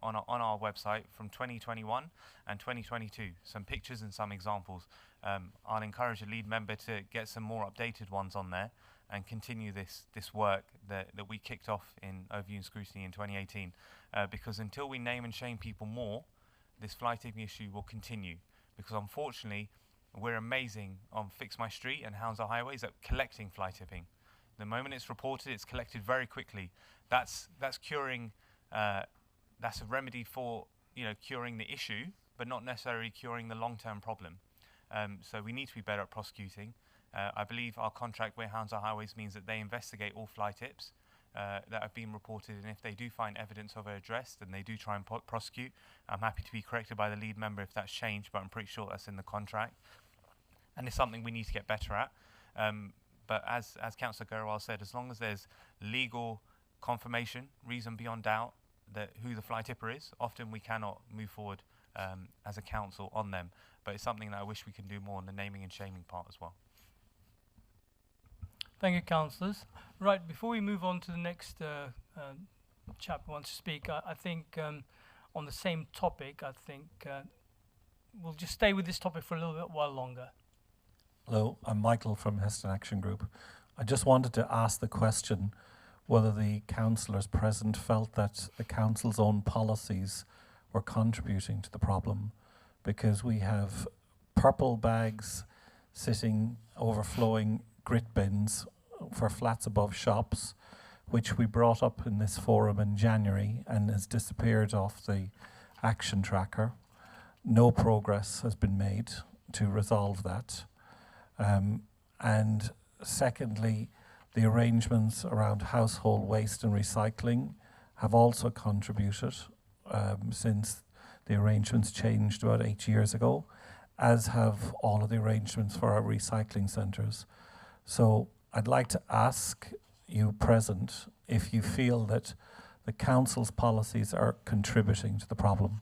Speaker 10: on our website from 2021 and 2022. Some pictures and some examples. I'll encourage a lead member to get some more updated ones on there and continue this work that we kicked off in Overview and Scrutiny in 2018. Because until we name and shame people more, this fly tipping issue will continue. Because unfortunately, we're amazing on Fix My Street and Hounslow Highways at collecting fly tipping. The moment it's reported, it's collected very quickly. That's curing. That's a remedy for curing the issue, but not necessarily curing the long-term problem. So we need to be better at prosecuting. I believe our contract with Hounslow Highways means that they investigate all fly tips that have been reported, and if they do find evidence of an address, then they do try and prosecute. I'm happy to be corrected by the lead member if that's changed, but I'm pretty sure that's in the contract. And it's something we need to get better at. But as Councillor Gurwal said, as long as there's legal confirmation, reason beyond doubt, that who the fly tipper is, often we cannot move forward as a council on them. But it's something that I wish we can do more in the naming and shaming part as well.
Speaker 11: Thank you, councillors. Right, before we move on to the next chap who wants to speak, I think on the same topic, I think we'll just stay with this topic for a little bit while longer.
Speaker 14: Hello, I'm Michael from Heston Action Group. I just wanted to ask the question whether the councillors present felt that the council's own policies were contributing to the problem, because we have purple bags sitting overflowing grit bins for flats above shops, which we brought up in this forum in January and has disappeared off the action tracker. No progress has been made to resolve that. And secondly, the arrangements around household waste and recycling have also contributed since the arrangements changed about 8 years ago, as have all of the arrangements for our recycling centres. So I'd like to ask you present if you feel that the council's policies are contributing to the problem.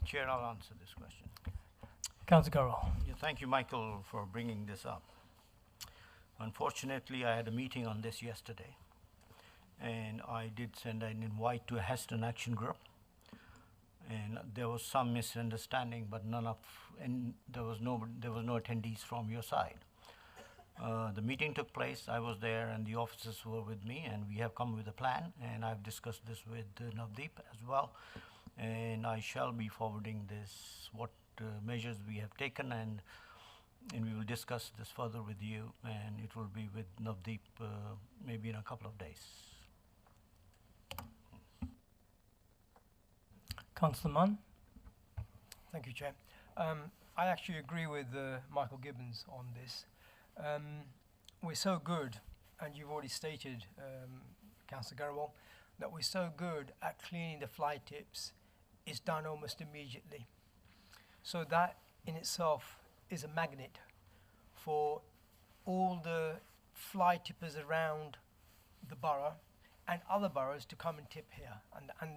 Speaker 13: Chair, I'll answer this question.
Speaker 11: Councillor Gurwal.
Speaker 13: Yeah, thank you, Michael, for bringing this up. Unfortunately, I had a meeting on this yesterday, and I did send an invite to a Heston Action Group, and there was some misunderstanding, but there was no attendees from your side. The meeting took place, I was there, and the officers were with me, and we have come with a plan, and I've discussed this with Navdeep as well, and I shall be forwarding this, what measures we have taken, and we will discuss this further with you, and it will be with Navdeep maybe in a couple of days.
Speaker 11: Councillor Mann.
Speaker 3: Thank you, Chair. I actually agree with Michael Gibbons on this. We're so good, and you've already stated, Councillor Garrawal, that we're so good at cleaning the fly tips, it's done almost immediately. So that in itself is a magnet for all the fly tippers around the borough and other boroughs to come and tip here, and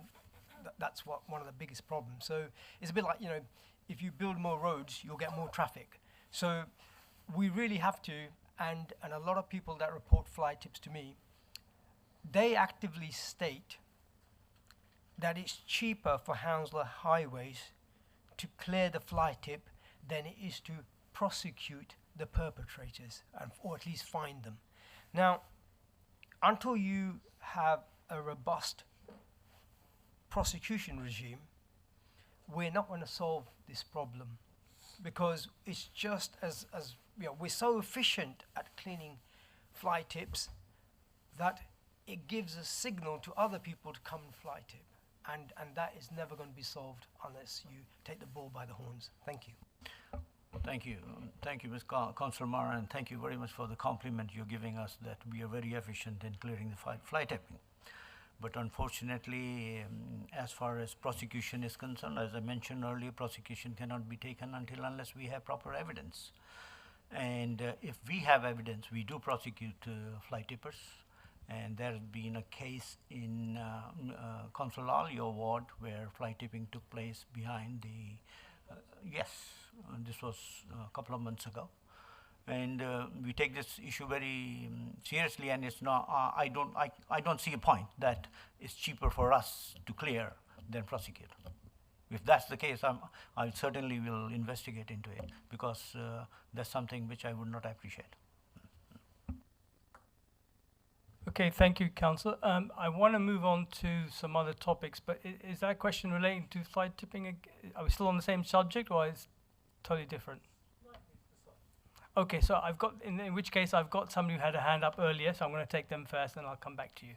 Speaker 3: that's what one of the biggest problems. So it's a bit like, you know, if you build more roads, you'll get more traffic. So we really have to, and a lot of people that report fly tips to me, they actively state that it's cheaper for Hounslow Highways to clear the fly tip than it is to prosecute the perpetrators, or at least find them. Now, until you have a robust prosecution regime, we're not going to solve this problem, because it's just as you know, we're so efficient at cleaning fly tips that it gives a signal to other people to come and fly tip, and that is never going to be solved unless you take the bull by the horns. Thank you.
Speaker 13: Thank you. Thank you, Ms. Councillor Mara, and thank you very much for the compliment you're giving us that we are very efficient in clearing the fly tipping. But unfortunately, as far as prosecution is concerned, as I mentioned earlier, prosecution cannot be taken unless we have proper evidence. And if we have evidence, we do prosecute fly tippers. And there has been a case in Council Alio ward where fly tipping took place behind the, this was a couple of months ago. And we take this issue very seriously, and it's not, I don't see a point that it's cheaper for us to clear than prosecute. If that's the case, I certainly will investigate into it, because that's something which I would not appreciate.
Speaker 11: Okay, thank you, Councillor. I want to move on to some other topics, but is that question relating to fly tipping? Are we still on the same subject, or is it totally different? Okay, so I've got, in which case I've got somebody who had a hand up earlier, so I'm going to take them first, and I'll come back to you.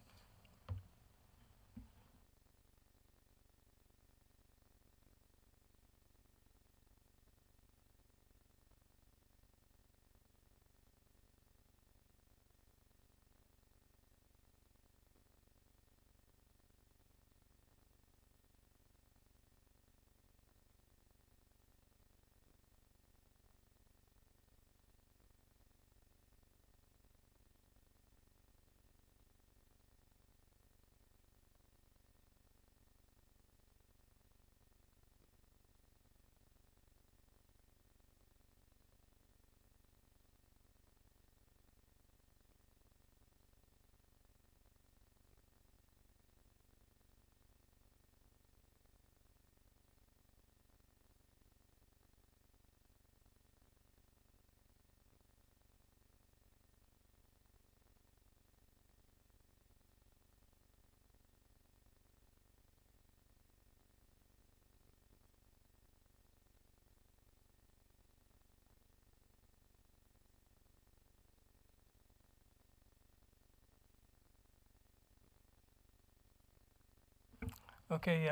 Speaker 11: Okay,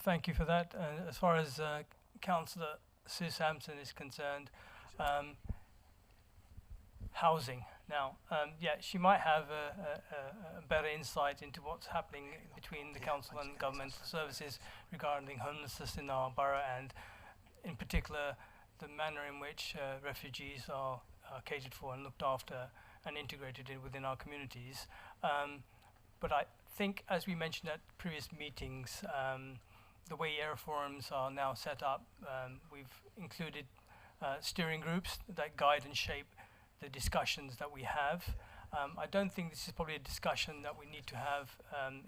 Speaker 11: thank you for that. As far as Councillor Sue Sampson is concerned, housing. Now, yeah, she might have a better insight into what's happening between the council and governmental services regarding homelessness in our borough, and in particular the manner in which refugees are catered for and looked after and integrated within our communities. But I think, as we mentioned at previous meetings, the way area forums are now set up, we've included steering groups that guide and shape the discussions that we have. I don't think this is probably a discussion that we need to have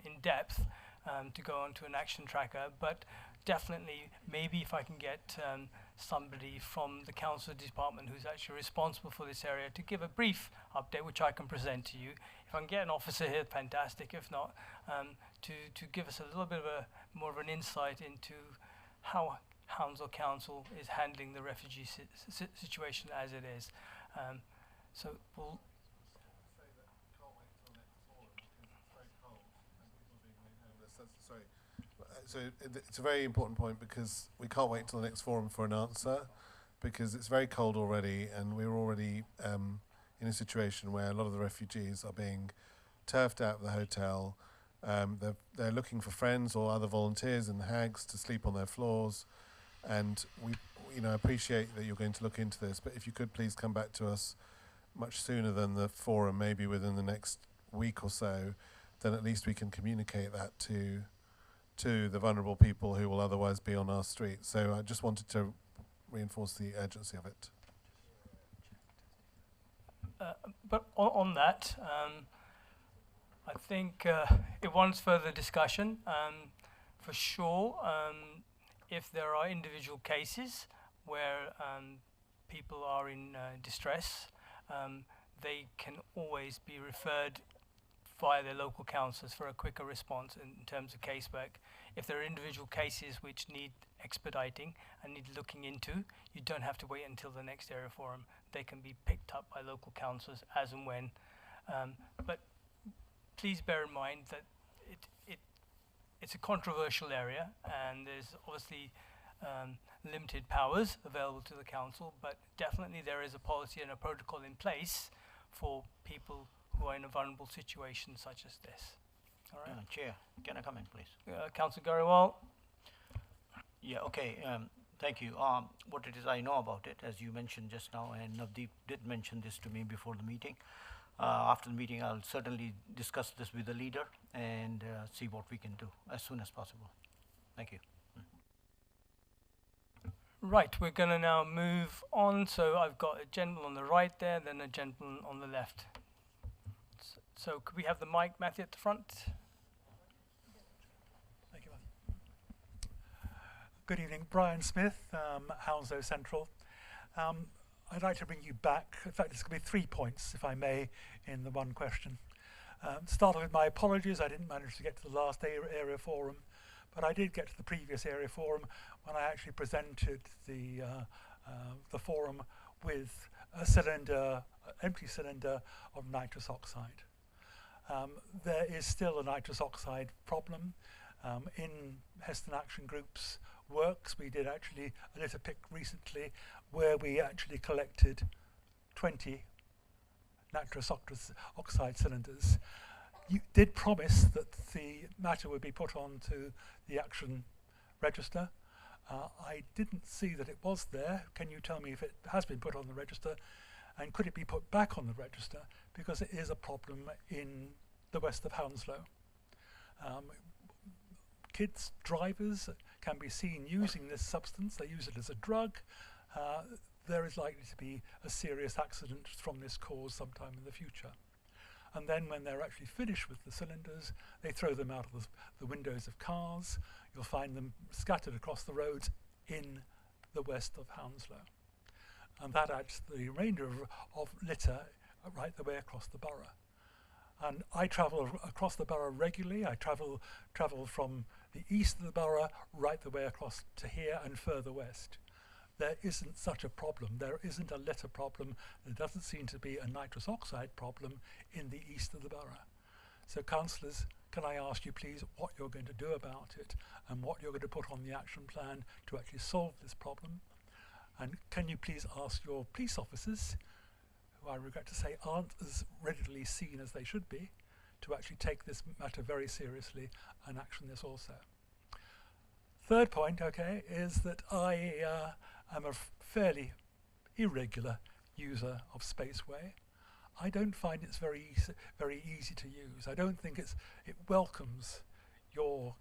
Speaker 11: in depth to go on to an action tracker, but definitely maybe if I can get somebody from the council department who's actually responsible for this area to give a brief update, which I can present to you. If I can get an officer here, fantastic. If not, to give us a little bit of more of an insight into how Hounslow Council is handling the refugee situation as it is. So we'll.
Speaker 15: Sorry. it's a very important point because we can't wait till the next forum for an answer, because it's very cold already, and we're already in a situation where a lot of the refugees are being turfed out of the hotel. They're looking for friends or other volunteers and hags to sleep on their floors, and we appreciate that you're going to look into this. But if you could please come back to us much sooner than the forum, maybe within the next week or so, then at least we can communicate that to the vulnerable people who will otherwise be on our street. So I just wanted to reinforce the urgency of it.
Speaker 11: But on that, I think it wants further discussion. For sure, if there are individual cases where people are in distress, they can always be referred via their local councils for a quicker response in terms of casework. If there are individual cases which need expediting and need looking into, you don't have to wait until the next area forum. They can be picked up by local councils as and when. But please bear in mind that it's a controversial area, and there's obviously limited powers available to the council, but definitely there is a policy and a protocol in place for people who are in a vulnerable situation such as this. All right.
Speaker 13: Chair, can I come in, please?
Speaker 11: Councillor Gariwal.
Speaker 13: Yeah, okay. Thank you. What it is, I know about it, as you mentioned just now, and Navdeep did mention this to me before the meeting. After the meeting, I'll certainly discuss this with the leader and see what we can do as soon as possible. Thank you.
Speaker 11: Right, we're going to now move on. So I've got a gentleman on the right there, then a gentleman on the left. So could we have the mic, Matthew, at the front?
Speaker 16: Thank you, Matthew. Good evening, Brian Smith, Hounslow Central. I'd like to bring you back. In fact, there's going to be 3 points, if I may, in the one question. Start with my apologies. I didn't manage to get to the last area forum, but I did get to the previous area forum when I actually presented the forum with a cylinder, empty cylinder of nitrous oxide. There is still a nitrous oxide problem. In Heston Action Group's works, we did actually a litter pick recently where we actually collected 20 nitrous oxide cylinders. You did promise that the matter would be put onto the action register. I didn't see that it was there. Can you tell me if it has been put on the register, and could it be put back on the register, because it is a problem in the west of Hounslow. Kids, drivers can be seen using this substance. They use it as a drug. There is likely to be a serious accident from this cause sometime in the future. And then when they're actually finished with the cylinders, they throw them out of the windows of cars. You'll find them scattered across the roads in the west of Hounslow. And that adds the remainder of litter right the way across the borough. And I travel across the borough regularly. I travel from the east of the borough right the way across to here and further west. There isn't such a problem. There isn't a litter problem. There doesn't seem to be a nitrous oxide problem in the east of the borough. So councillors, can I ask you please what you're going to do about it and what you're going to put on the action plan to actually solve this problem? And can you please ask your police officers, who I regret to say aren't as readily seen as they should be, to actually take this matter very seriously and action this also. Third point, okay, is that I am a fairly irregular user of Spaceway. I don't find it's very easy to use. I don't think it welcomes your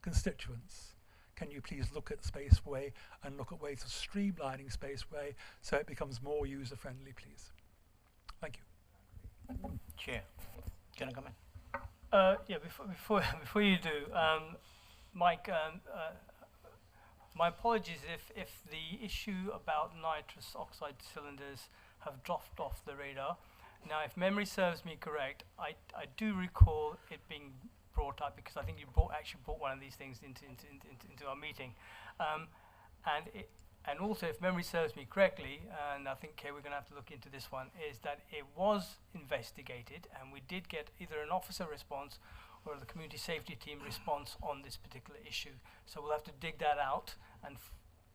Speaker 16: constituents. Can you please look at Spaceway and look at ways of streamlining Spaceway so it becomes more user-friendly, please? Thank you.
Speaker 13: Chair, can I come in?
Speaker 11: Yeah, before you do, Mike, my apologies if the issue about nitrous oxide cylinders have dropped off the radar. Now, if memory serves me correct, I do recall it being brought up, because I think you actually brought one of these things into our meeting, and also, if memory serves me correctly, and I think we're going to have to look into this one, is that it was investigated, and we did get either an officer response or the community safety team response on this particular issue. So we'll have to dig that out and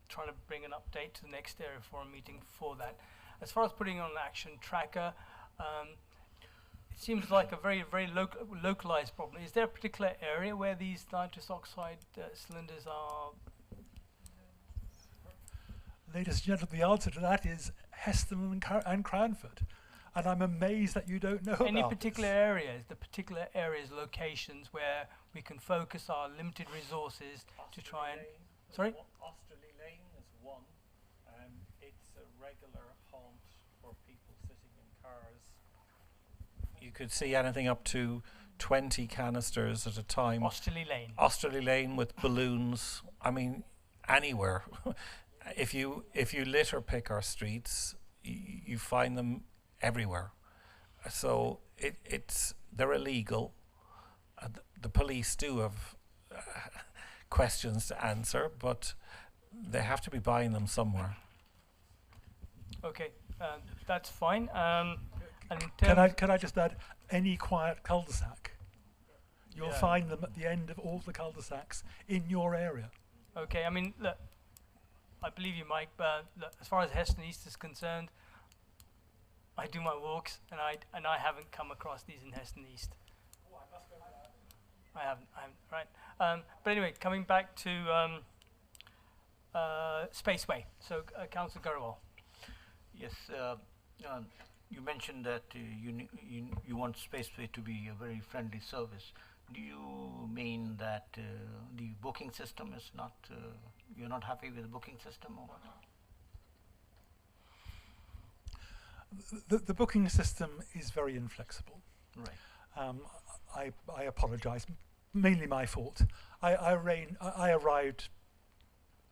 Speaker 11: try to bring an update to the next area forum meeting for that. As far as putting on an action tracker, it seems like a very, very localized problem. Is there a particular area where these nitrous oxide cylinders are?
Speaker 16: Ladies and gentlemen, the answer to that is Heston and Cranford. And I'm amazed that you don't know
Speaker 11: Any
Speaker 16: about
Speaker 11: particular
Speaker 16: this.
Speaker 11: areas, the particular areas, locations where we can focus our limited resources to try and... Sorry?
Speaker 14: Osterley Lane is one. It's a regular haunt for people sitting in cars. You could see anything up to 20 canisters at a time.
Speaker 11: Osterley Lane.
Speaker 14: Osterley Lane with balloons. I mean, anywhere. If you litter pick our streets, you find them everywhere. So they're illegal. The police do have questions to answer, but they have to be buying them somewhere.
Speaker 11: Okay, that's fine. And in
Speaker 16: Can I just add, any quiet cul-de-sac, you'll find them at the end of all the cul-de-sacs in your area.
Speaker 11: Okay, I mean, look, I believe you, Mike, but look, as far as Heston East is concerned, I do my walks, and I haven't come across these in Heston East. I haven't, right. But anyway, coming back to Spaceway. So, Councillor Gurwal.
Speaker 13: Yes, you mentioned that you want Spaceway to be a very friendly service. Do you mean that the booking system is not, you're not happy with the booking system, or what?
Speaker 16: The booking system is very inflexible.
Speaker 13: Right.
Speaker 16: I apologise. Mainly my fault. I arrived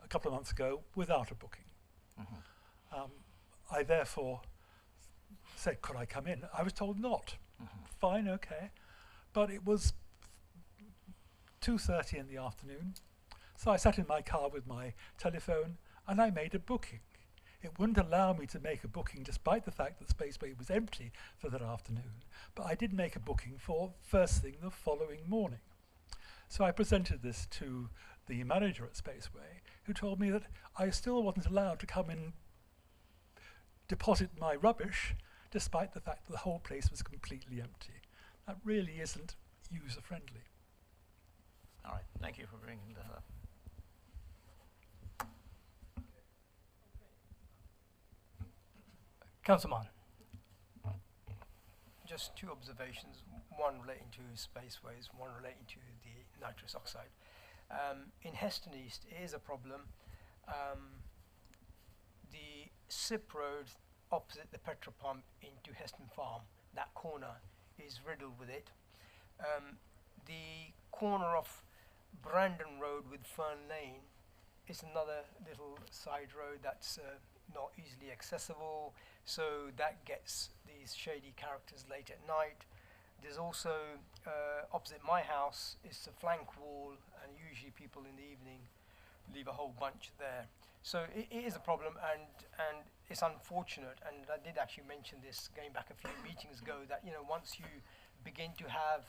Speaker 16: a couple of months ago without a booking.
Speaker 13: Mm-hmm.
Speaker 16: I therefore said, could I come in? I was told not.
Speaker 13: Mm-hmm.
Speaker 16: Fine, okay. But it was 2:30 in the afternoon. So I sat in my car with my telephone and I made a booking. It wouldn't allow me to make a booking despite the fact that Spaceway was empty for that afternoon. But I did make a booking for first thing the following morning. So I presented this to the manager at Spaceway, who told me that I still wasn't allowed to come and deposit my rubbish despite the fact that the whole place was completely empty. That really isn't user-friendly.
Speaker 13: All right, thank you for bringing that up.
Speaker 11: Councillor Mann.
Speaker 3: Just two observations, one relating to spaceways, one relating to the nitrous oxide. In Heston East, it is a problem. The SIP road opposite the petrol pump into Heston Farm, that corner is riddled with it. The corner of Brandon Road with Fern Lane is another little side road that's not easily accessible, so that gets these shady characters late at night. There's also opposite my house is a flank wall, and usually people in the evening leave a whole bunch there. So it is a problem, and it's unfortunate, and I did actually mention this going back a few meetings ago, that once you begin to have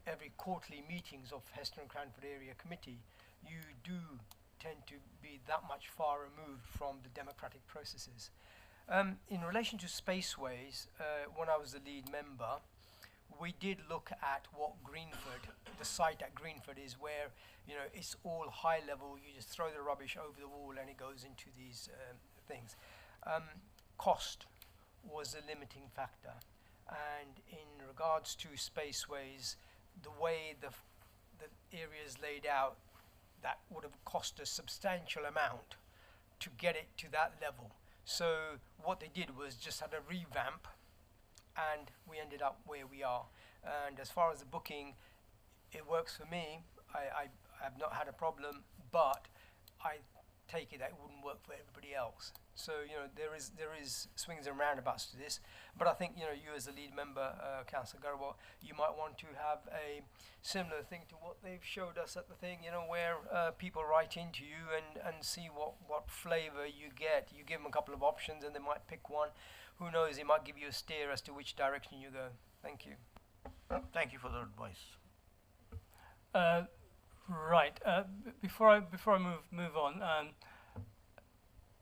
Speaker 3: every quarterly meetings of Heston and Cranford Area Committee, you do tend to be that much far removed from the democratic processes. In relation to spaceways, when I was the lead member, we did look at what Greenford, the site at Greenford is, where it's all high level. You just throw the rubbish over the wall and it goes into these things. Cost was a limiting factor, and in regards to spaceways, the way the area is laid out, that would have cost a substantial amount to get it to that level. So what they did was just had a revamp, and we ended up where we are. And as far as the booking, it works for me. I have not had a problem, but I take it that it wouldn't work for everybody else. So there is swings and roundabouts to this, but I think you as a lead member, Councillor Garwal, you might want to have a similar thing to what they've showed us at the thing, where people write into you and see what flavour you get. You give them a couple of options and they might pick one. Who knows, they might give you a steer as to which direction you go. Thank you.
Speaker 13: Thank you for the advice.
Speaker 11: Right. Before I move on,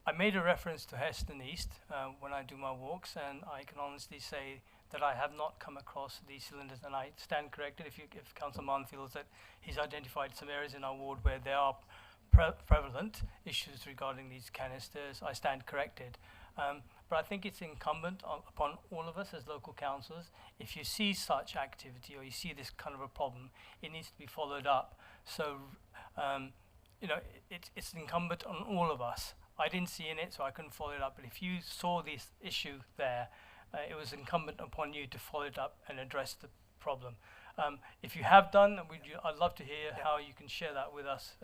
Speaker 11: I made a reference to Heston East when I do my walks, and I can honestly say that I have not come across these cylinders, and I stand corrected if Councillor Mann feels that he's identified some areas in our ward where there are prevalent issues regarding these canisters. I stand corrected. But I think it's incumbent upon all of us as local councillors, if you see such activity or you see this kind of a problem, it needs to be followed up. So, it's incumbent on all of us. I didn't see in it, so I couldn't follow it up. But if you saw this issue there, it was incumbent upon you to follow it up and address the problem. If you have done, I'd love to hear how you can share that with us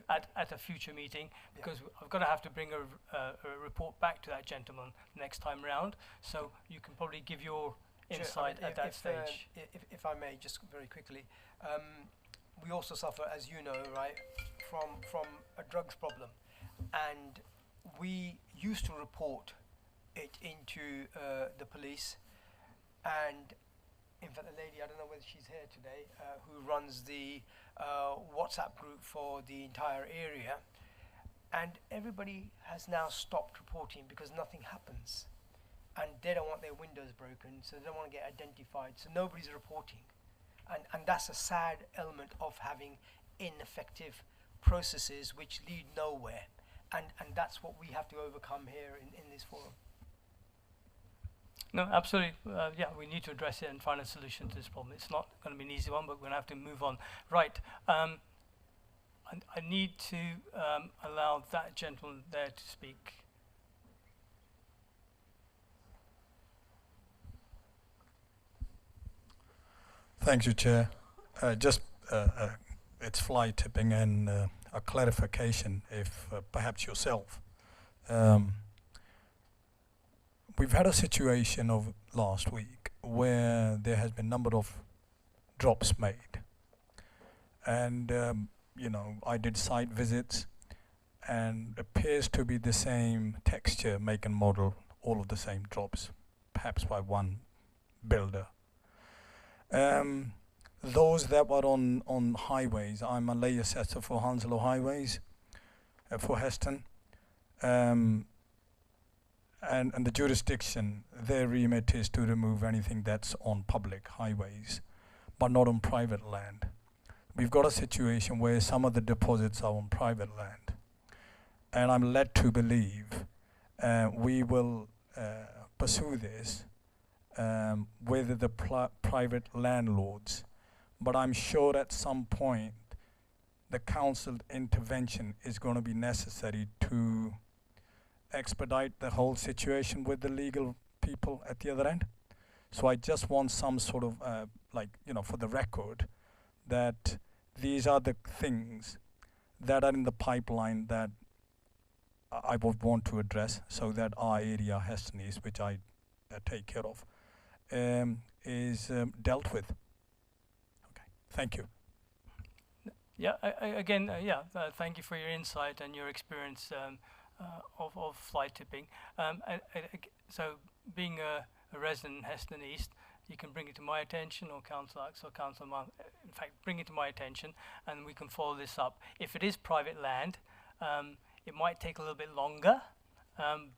Speaker 11: at a future meeting, because I've got to have to bring a report back to that gentleman next time round, so you can probably give your insight at that stage.
Speaker 3: If I may, just very quickly, we also suffer, as you know, right, from a drugs problem, and we used to report it into the police, and in fact, the lady, I don't know whether she's here today, who runs the WhatsApp group for the entire area, and everybody has now stopped reporting because nothing happens, and they don't want their windows broken, so they don't want to get identified, so nobody's reporting, and that's a sad element of having ineffective processes which lead nowhere, and that's what we have to overcome here in this forum.
Speaker 11: No, absolutely. We need to address it and find a solution to this problem. It's not going to be an easy one, but we're going to have to move on. Right. I need to allow that gentleman there to speak.
Speaker 17: Thank you, Chair. It's fly tipping and a clarification, if perhaps yourself. We've had a situation of last week where there has been a number of drops made, and I did site visits, and appears to be the same texture, make and model, all of the same drops, perhaps by one builder. Those that were on highways, I'm a lay assessor for Hounslow Highways for Heston. And the jurisdiction, their remit is to remove anything that's on public highways, but not on private land. We've got a situation where some of the deposits are on private land, and I'm led to believe we will pursue this with the private landlords, but I'm sure at some point the council intervention is going to be necessary to expedite the whole situation with the legal people at the other end. So I just want some sort of, for the record, that these are the things that are in the pipeline that I would want to address, so that our area, Heston East, which I take care of, is dealt with. Okay, thank you.
Speaker 11: Yeah, thank you for your insight and your experience of fly tipping. So being a resident in Heston East, you can bring it to my attention, or Councillor Axe or Councillor Mann, in fact, bring it to my attention, and we can follow this up. If it is private land, it might take a little bit longer,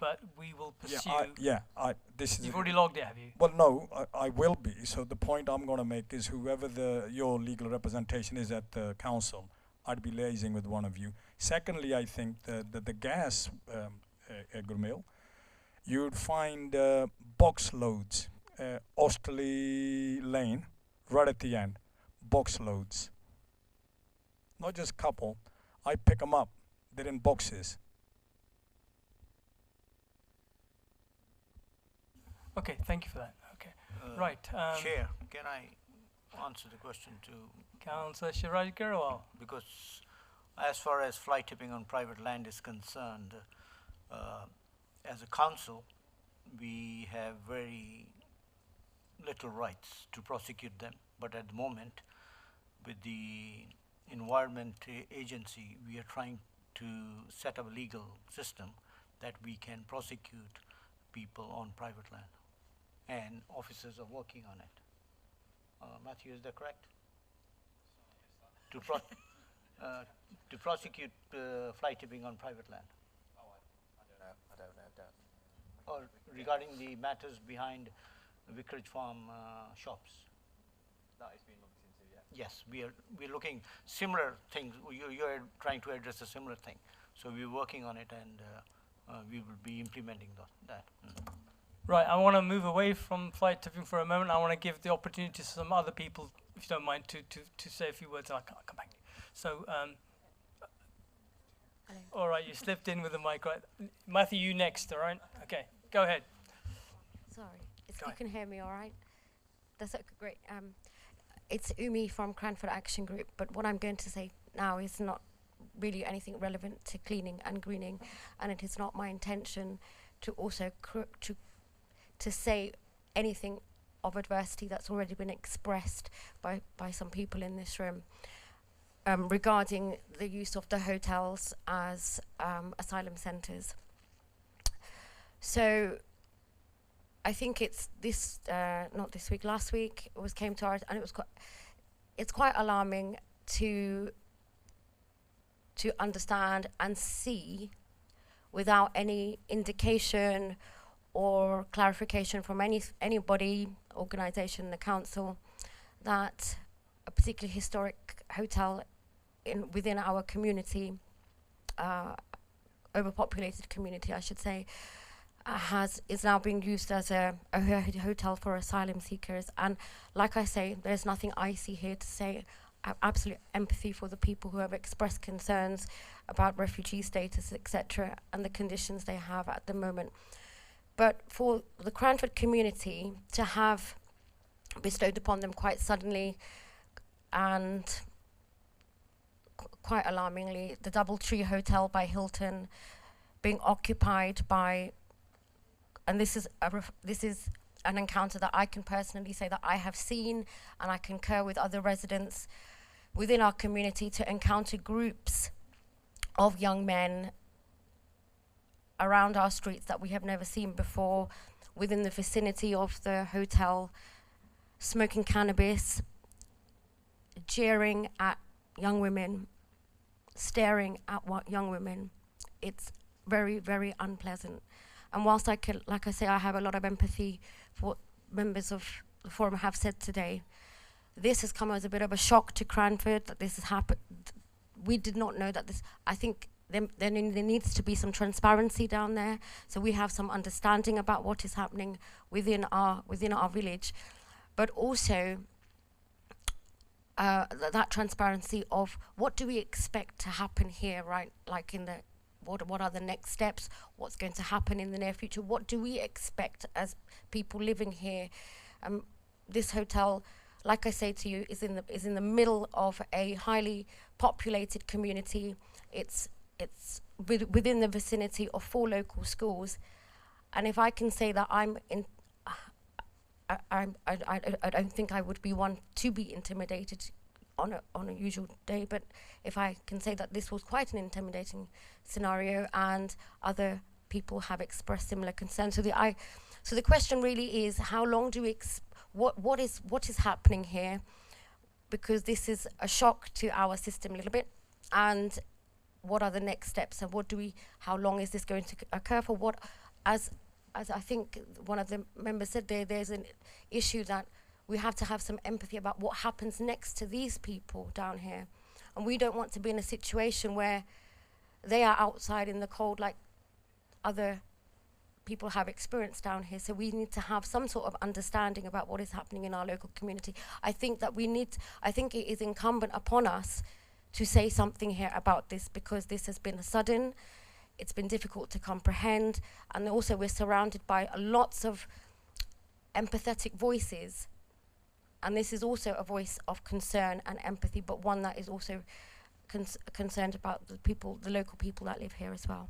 Speaker 11: but we will pursue. You've already logged it, have you?
Speaker 17: Well, no, I will be. So the point I'm going to make is whoever your legal representation is at the council, I'd be liaising with one of you. Secondly, I think that the gas mill, you'd find box loads, Osterley Lane, right at the end, box loads. Not just a couple. I pick them up. They're in boxes.
Speaker 11: Okay, thank you for that. Okay, right.
Speaker 13: Chair, can I answer the question to
Speaker 11: Councillor Shiraj Garwal?
Speaker 13: Because as far as fly tipping on private land is concerned, as a council, we have very little rights to prosecute them. But at the moment, with the Environment Agency, we are trying to set up a legal system that we can prosecute people on private land, and officers are working on it. Matthew, is that correct? To, pro to prosecute fly tipping on private land.
Speaker 18: I don't know.
Speaker 13: Or regarding the matters behind Vicarage Farm shops.
Speaker 18: That has been looked into, yeah.
Speaker 13: Yes, we're looking similar things. You're trying to address a similar thing. So we're working on it, and we will be implementing that.
Speaker 11: Right, I want to move away from fly tipping for a moment. I want to give the opportunity to some other people, if you don't mind, to say a few words, and I'll come back. So, all right, you slipped in with the mic, right? Matthew, you next, all right? Okay, go ahead.
Speaker 19: Sorry, you can hear me all right? That's great. It's Umi from Cranford Action Group, but what I'm going to say now is not really anything relevant to cleaning and greening, and it is not my intention to also to say anything of adversity that's already been expressed by some people in this room regarding the use of the hotels as asylum centres. So I think it's this, not this week, last week it came to ours, and it's quite alarming to understand and see without any indication or clarification from anybody, organisation, the council, that a particularly historic hotel within our community, overpopulated community, I should say, is now being used as a hotel for asylum seekers. And like I say, there's nothing I see here to say. I have absolute empathy for the people who have expressed concerns about refugee status, etc., and the conditions they have at the moment. But for the Cranford community to have bestowed upon them quite suddenly and quite alarmingly the Doubletree Hotel by Hilton being occupied by, and this is an encounter that I can personally say that I have seen, and I concur with other residents within our community, to encounter groups of young men around our streets that we have never seen before, within the vicinity of the hotel, smoking cannabis, jeering at young women, staring at young women. It's very, very unpleasant. And whilst I can, like I say, I have a lot of empathy for what members of the forum have said today, this has come as a bit of a shock to Cranford that this has happened. We did not know that this, I think there needs to be some transparency down there, so we have some understanding about what is happening within our village, but also that transparency of what do we expect to happen here, right? Like in the what are the next steps? What's going to happen in the near future? What do we expect as people living here? This hotel, like I say to you, is in the middle of a highly populated community. It's within the vicinity of 4 local schools, and if I can say that I don't think I would be one to be intimidated on a usual day, but if I can say that this was quite an intimidating scenario, and other people have expressed similar concerns. So the question really is, how long do we what is happening here? Because this is a shock to our system a little bit, and what are the next steps, and how long is this going to occur for? What, as I think one of the members said, there's an issue that we have to have some empathy about what happens next to these people down here. And we don't want to be in a situation where they are outside in the cold like other people have experienced down here. So we need to have some sort of understanding about what is happening in our local community. I think it is incumbent upon us to say something here about this, because this has been sudden, it's been difficult to comprehend, and also we're surrounded by lots of empathetic voices. And this is also a voice of concern and empathy, but one that is also concerned about the local people that live here as well.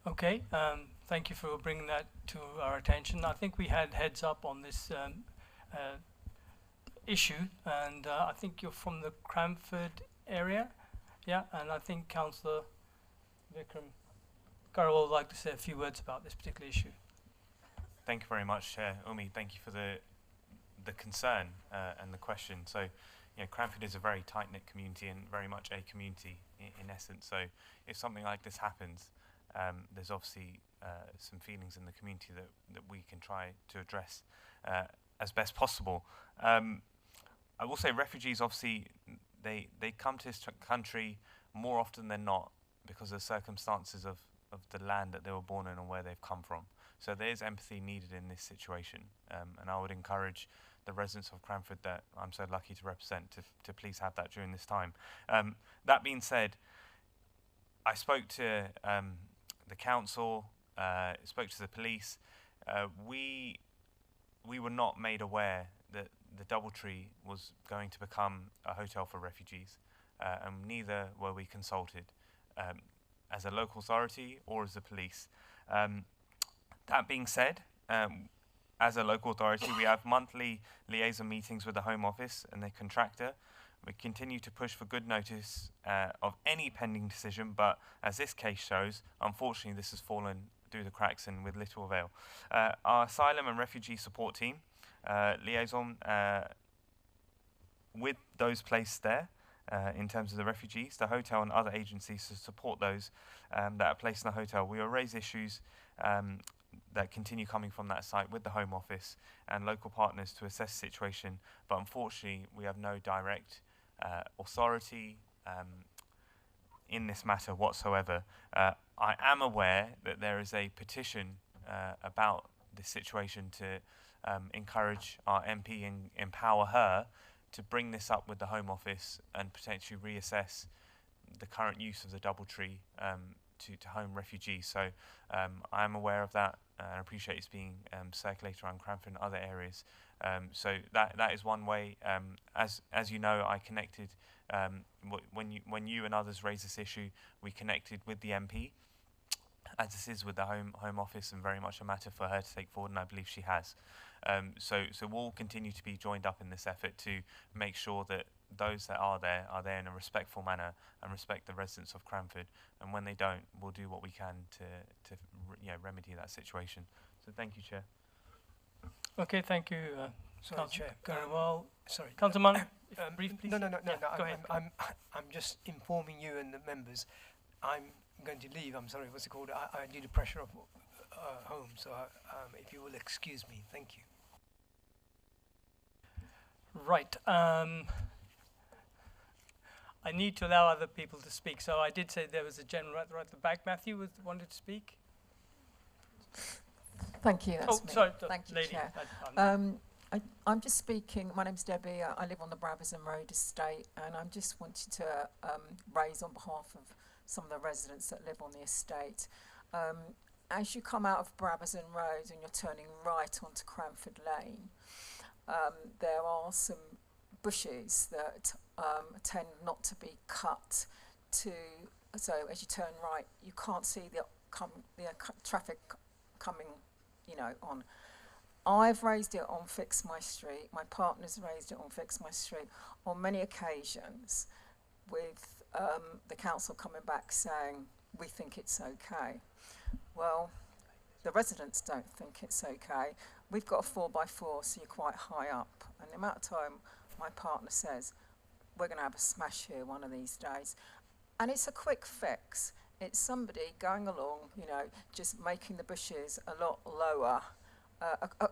Speaker 11: Okay, thank you for bringing that to our attention. I think we had heads up on this issue, and I think you're from the Cranford area, yeah, and I think Councillor Vikram Garwal would like to say a few words about this particular issue.
Speaker 10: Thank you very much, Chair Umi. Thank you for the the concern and the question. So, you know, Cranford is a very tight-knit community and very much a community in essence. So, if something like this happens, there's obviously some feelings in the community that we can try to address as best possible. I will say refugees, obviously, they come to this country more often than not because of the circumstances of the land that they were born in and where they've come from. So there is empathy needed in this situation, and I would encourage the residents of Cranford that I'm so lucky to represent to please have that during this time. That being said, I spoke to the council, spoke to the police. We were not made aware that the Doubletree was going to become a hotel for refugees, and neither were we consulted as a local authority or as the police. That being said, as a local authority, we have monthly liaison meetings with the Home Office and their contractor. We continue to push for good notice of any pending decision, but as this case shows, unfortunately this has fallen through the cracks and with little avail. Our asylum and refugee support team liaison with those placed there in terms of the refugees, the hotel and other agencies to support those that are placed in the hotel. We will raise issues that continue coming from that site with the Home Office and local partners to assess the situation, but unfortunately we have no direct authority in this matter whatsoever. I am aware that there is a petition about this situation to encourage our MP and empower her to bring this up with the Home Office and potentially reassess the current use of the Doubletree to home refugees. So I am aware of that and I appreciate it's being circulated around Cranford and other areas. So that is one way. As you know, I connected when you and others raised this issue, we connected with the MP, as this is with the Home Office and very much a matter for her to take forward, and I believe she has. So we'll continue to be joined up in this effort to make sure that those that are there in a respectful manner and respect the residents of Cranford, and when they don't, we'll do what we can to remedy that situation. So thank you, Chair.
Speaker 11: Okay, thank you.
Speaker 3: Sorry, Chair.
Speaker 11: Very well.
Speaker 3: Sorry.
Speaker 11: Councilman, brief, please.
Speaker 3: No.
Speaker 11: Yeah, go ahead.
Speaker 3: I'm just informing you and the members. I'm going to leave. I'm sorry. What's it called? I need the pressure of home. So if you will excuse me, thank you.
Speaker 11: Right. I need to allow other people to speak. So I did say there was a gentleman right at the back. Matthew wanted to speak.
Speaker 20: Thank you. That's me.
Speaker 11: Sorry,
Speaker 20: Thank you,
Speaker 11: lady.
Speaker 20: Chair. I'm just speaking. My name's Debbie. I live on the Brabazon Road estate, and I'm just wanting to raise on behalf of some of the residents that live on the estate. As you come out of Brabazon Road and you're turning right onto Cranford Lane, there are some bushes that tend not to be cut to. So as you turn right, you can't see the traffic coming, on. I've raised it on Fix My Street. My partner's raised it on Fix My Street on many occasions, with the council coming back saying we think it's okay. Well, the residents don't think it's okay. We've got a 4x4, so you're quite high up, and the amount of time my partner says we're going to have a smash here one of these days, and it's a quick fix. It's somebody going along, just making the bushes a lot lower.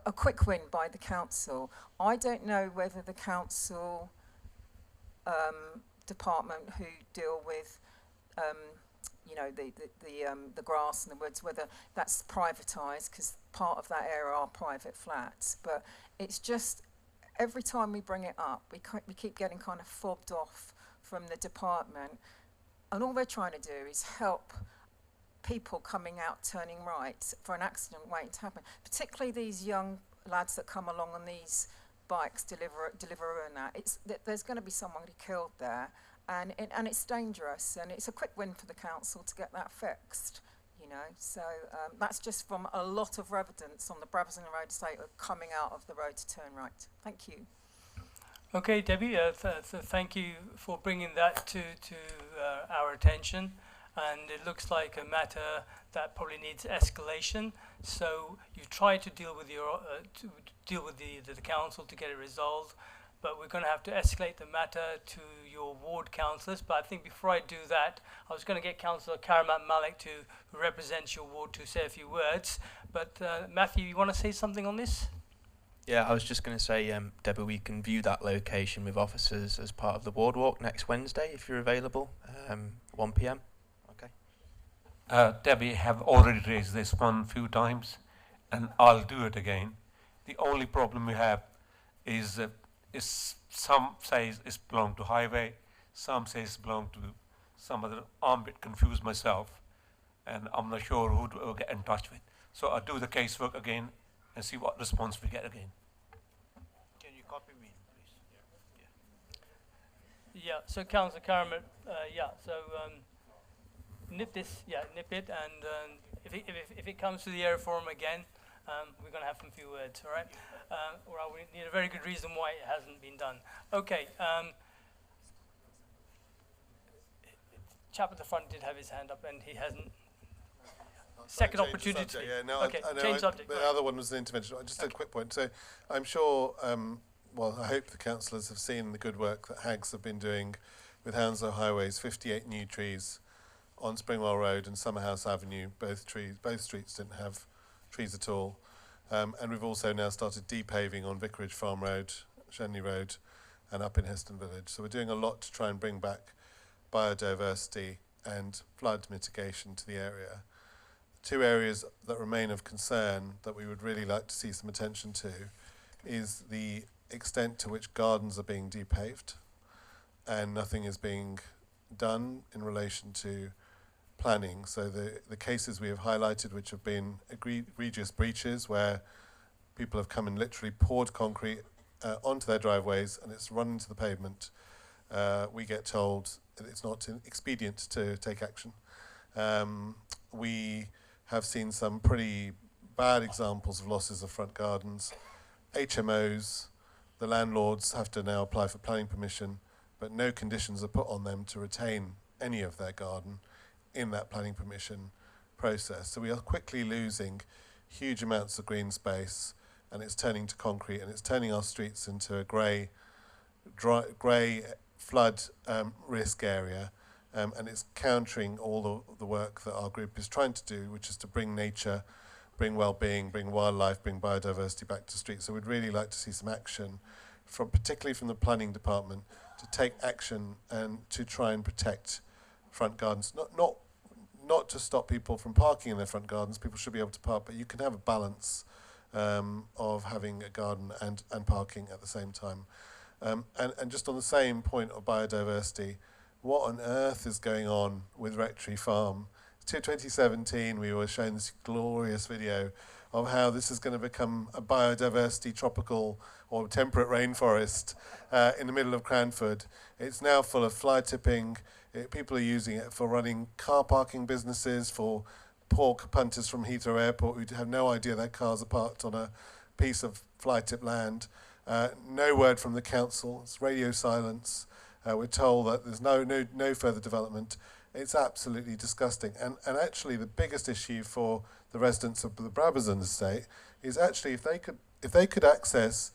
Speaker 20: A quick win by the council. I don't know whether the council department who deal with, the grass and the woods, whether that's privatised, because part of that area are private flats. But it's just every time we bring it up, we keep getting kind of fobbed off from the department, and all we're trying to do is help people coming out turning right for an accident waiting to happen, particularly these young lads that come along on these bikes, Deliveroo and that. There's going to be someone killed there, and it's dangerous, and it's a quick win for the council to get that fixed, So that's just from a lot of residents on the Brabazon Road estate coming out of the road to turn right. Thank you.
Speaker 11: Okay, Debbie, thank you for bringing that to our attention. and it looks like a matter that probably needs escalation. So you try to deal with the council to get it resolved, but we're going to have to escalate the matter to your ward councillors. But I think before I do that, I was going to get Councillor Karamat Malik, who represents your ward, to say a few words. But Matthew, you want to say something on this?
Speaker 18: Yeah, I was just going to say, Deborah, we can view that location with officers as part of the ward walk next Wednesday if you're available, 1 p.m. Okay.
Speaker 19: Debbie have already raised this one few times, and I'll do it again. The only problem we have is some says it's belong to highway, some says belong to some other. I'm a bit confused myself, and I'm not sure who to get in touch with. So I'll do the casework again and see what response we get again.
Speaker 13: Can you copy me, please?
Speaker 11: Yeah, so Councillor Karamat, nip it, and if it comes to the area forum again, we're going to have some few words, all right? Or we need a very good reason why it hasn't been done. Okay. Chap at the front did have his hand up, and he hasn't. Second opportunity.
Speaker 15: Subject, yeah, no,
Speaker 11: okay, change subject.
Speaker 15: The other one was an intervention. Just a quick point. So I'm sure, I hope the councillors have seen the good work that Hags have been doing with Hounslow Highway's 58 new trees on Springwell Road and Summerhouse Avenue. Both streets didn't have trees at all. And we've also now started depaving on Vicarage Farm Road, Shenley Road, and up in Heston Village. So we're doing a lot to try and bring back biodiversity and flood mitigation to the area. Two areas that remain of concern that we would really like to see some attention to is the extent to which gardens are being depaved and nothing is being done in relation to planning. So the cases we have highlighted, which have been egregious breaches where people have come and literally poured concrete onto their driveways and it's run into the pavement, we get told that it's not expedient to take action. We have seen some pretty bad examples of losses of front gardens. HMOs, the landlords have to now apply for planning permission, but no conditions are put on them to retain any of their garden in that planning permission process. So we are quickly losing huge amounts of green space, and it's turning to concrete, and it's turning our streets into a grey flood risk area. And it's countering all the work that our group is trying to do, which is to bring nature, bring well-being, bring wildlife, bring biodiversity back to streets. So we'd really like to see some action, particularly from the planning department, to take action and to try and protect front gardens. Not to stop people from parking in their front gardens. People should be able to park, but you can have a balance of having a garden and parking at the same time. And just on the same point of biodiversity, what on earth is going on with Rectory Farm? To 2017, we were shown this glorious video of how this is going to become a biodiversity tropical or temperate rainforest in the middle of Cranford. It's now full of fly tipping. People are using it for running car parking businesses, for poor punters from Heathrow Airport who have no idea their cars are parked on a piece of fly tip land. No word from the council. It's radio silence. We're told that there's no further development. It's absolutely disgusting. And actually, the biggest issue for the residents of the Brabazon estate is actually if they could access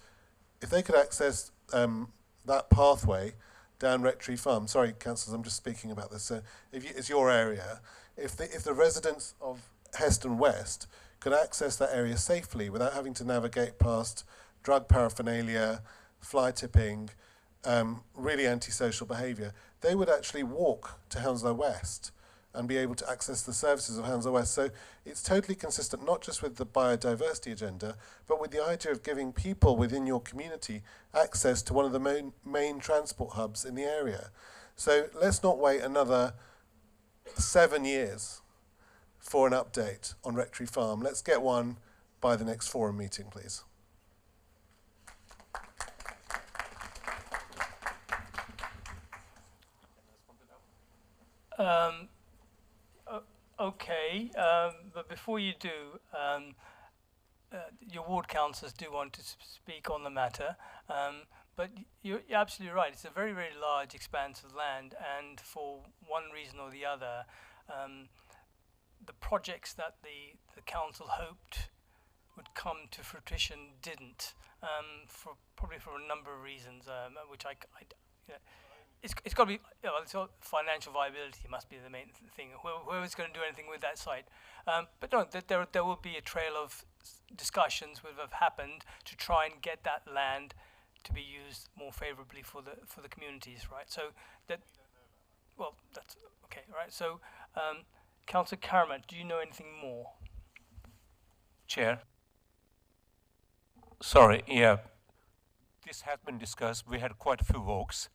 Speaker 15: that pathway down Rectory Farm. Sorry, councillors, I'm just speaking about this. It's your area. If the residents of Heston West could access that area safely without having to navigate past drug paraphernalia, fly tipping, really antisocial behaviour, they would actually walk to Hounslow West and be able to access the services of Hounslow West. So it's totally consistent, not just with the biodiversity agenda, but with the idea of giving people within your community access to one of the main transport hubs in the area. So let's not wait another 7 years for an update on Rectory Farm. Let's get one by the next forum meeting, please.
Speaker 11: Okay, but before you do, your ward councillors do want to speak on the matter, but you're absolutely right. It's a very, very large expanse of land, and for one reason or the other, the projects that the council hoped would come to fruition didn't, probably for a number of reasons, which you know, it's got to be, it's all financial viability must be the main thing. Whoever's going to do anything with that site, but no, there will be a trail of discussions that have happened to try and get that land to be used more favourably for the communities, right? So that's okay, right? So, Councillor Karamat, do you know anything more?
Speaker 21: Chair. Sorry, yeah. This has been discussed. We had quite a few walks.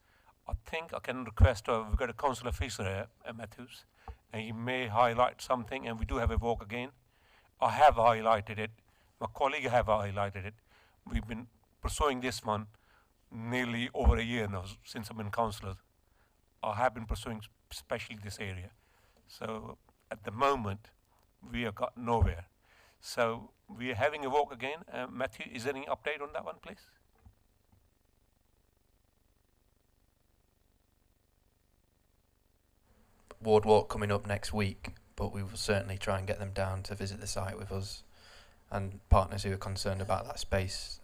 Speaker 21: I think I can request, we've got a council officer here, Matthews, and he may highlight something, and we do have a walk again. I have highlighted it. My colleague have highlighted it. We've been pursuing this one nearly over a year now, since I've been councillor. I have been pursuing especially this area. So at the moment, we have got nowhere. So we are having a walk again. Matthew, is there any update on that one, please?
Speaker 18: Ward walk coming up next week, but we will certainly try and get them down to visit the site with us and partners who are concerned about that space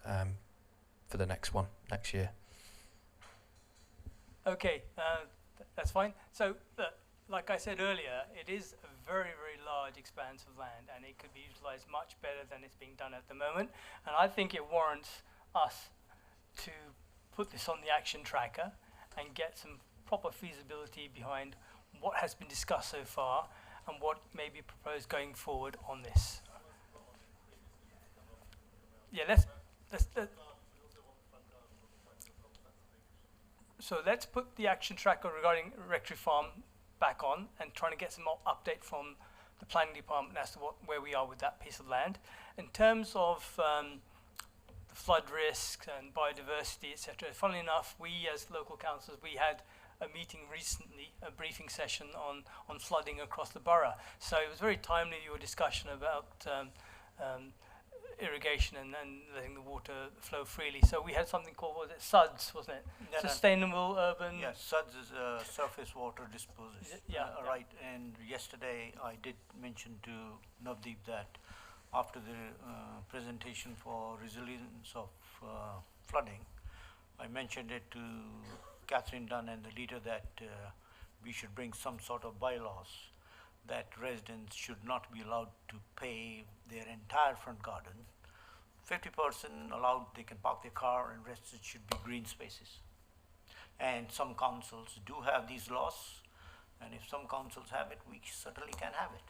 Speaker 18: for the next one, next year.
Speaker 11: Okay, that's fine. So, like I said earlier, it is a very, very large expanse of land, and it could be utilised much better than it's being done at the moment. And I think it warrants us to put this on the action tracker and get some proper feasibility behind what has been discussed so far and what may be proposed going forward on this. Yeah, let's so let's put the action tracker regarding Rectory Farm back on and trying to get some update from the planning department as to where we are with that piece of land. In terms of the flood risk and biodiversity, etc., funnily enough, we as local councillors, we had a meeting recently, a briefing session on flooding across the borough. So it was very timely, your discussion about irrigation and letting the water flow freely. So we had something called, was it SUDS, wasn't it?
Speaker 13: Yeah,
Speaker 11: Sustainable Urban...
Speaker 13: Yes, SUDS is surface water disposal.
Speaker 11: Yeah,
Speaker 13: right. And yesterday I did mention to Navdeep that after the presentation for resilience of flooding, I mentioned it to Catherine Dunn and the leader that we should bring some sort of bylaws that residents should not be allowed to pave their entire front garden. 50% allowed, they can park their car, and rest it should be green spaces. And some councils do have these laws, and if some councils have it, we certainly can have it.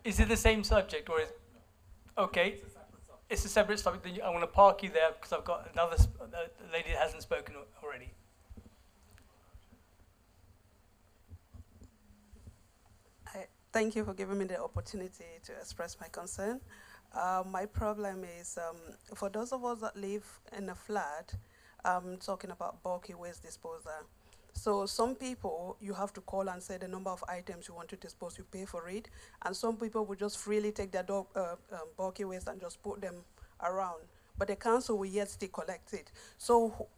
Speaker 11: Is it the same subject, or is okay? It's a separate subject. Then I'm going to park you there because I've got another lady that hasn't spoken already.
Speaker 22: Thank you for giving me the opportunity to express my concern. My problem is for those of us that live in a flat, I'm talking about bulky waste disposal. So some people, you have to call and say the number of items you want to dispose, you pay for it. And some people will just freely take their bulky waste and just put them around. But the council will yet still collect it. So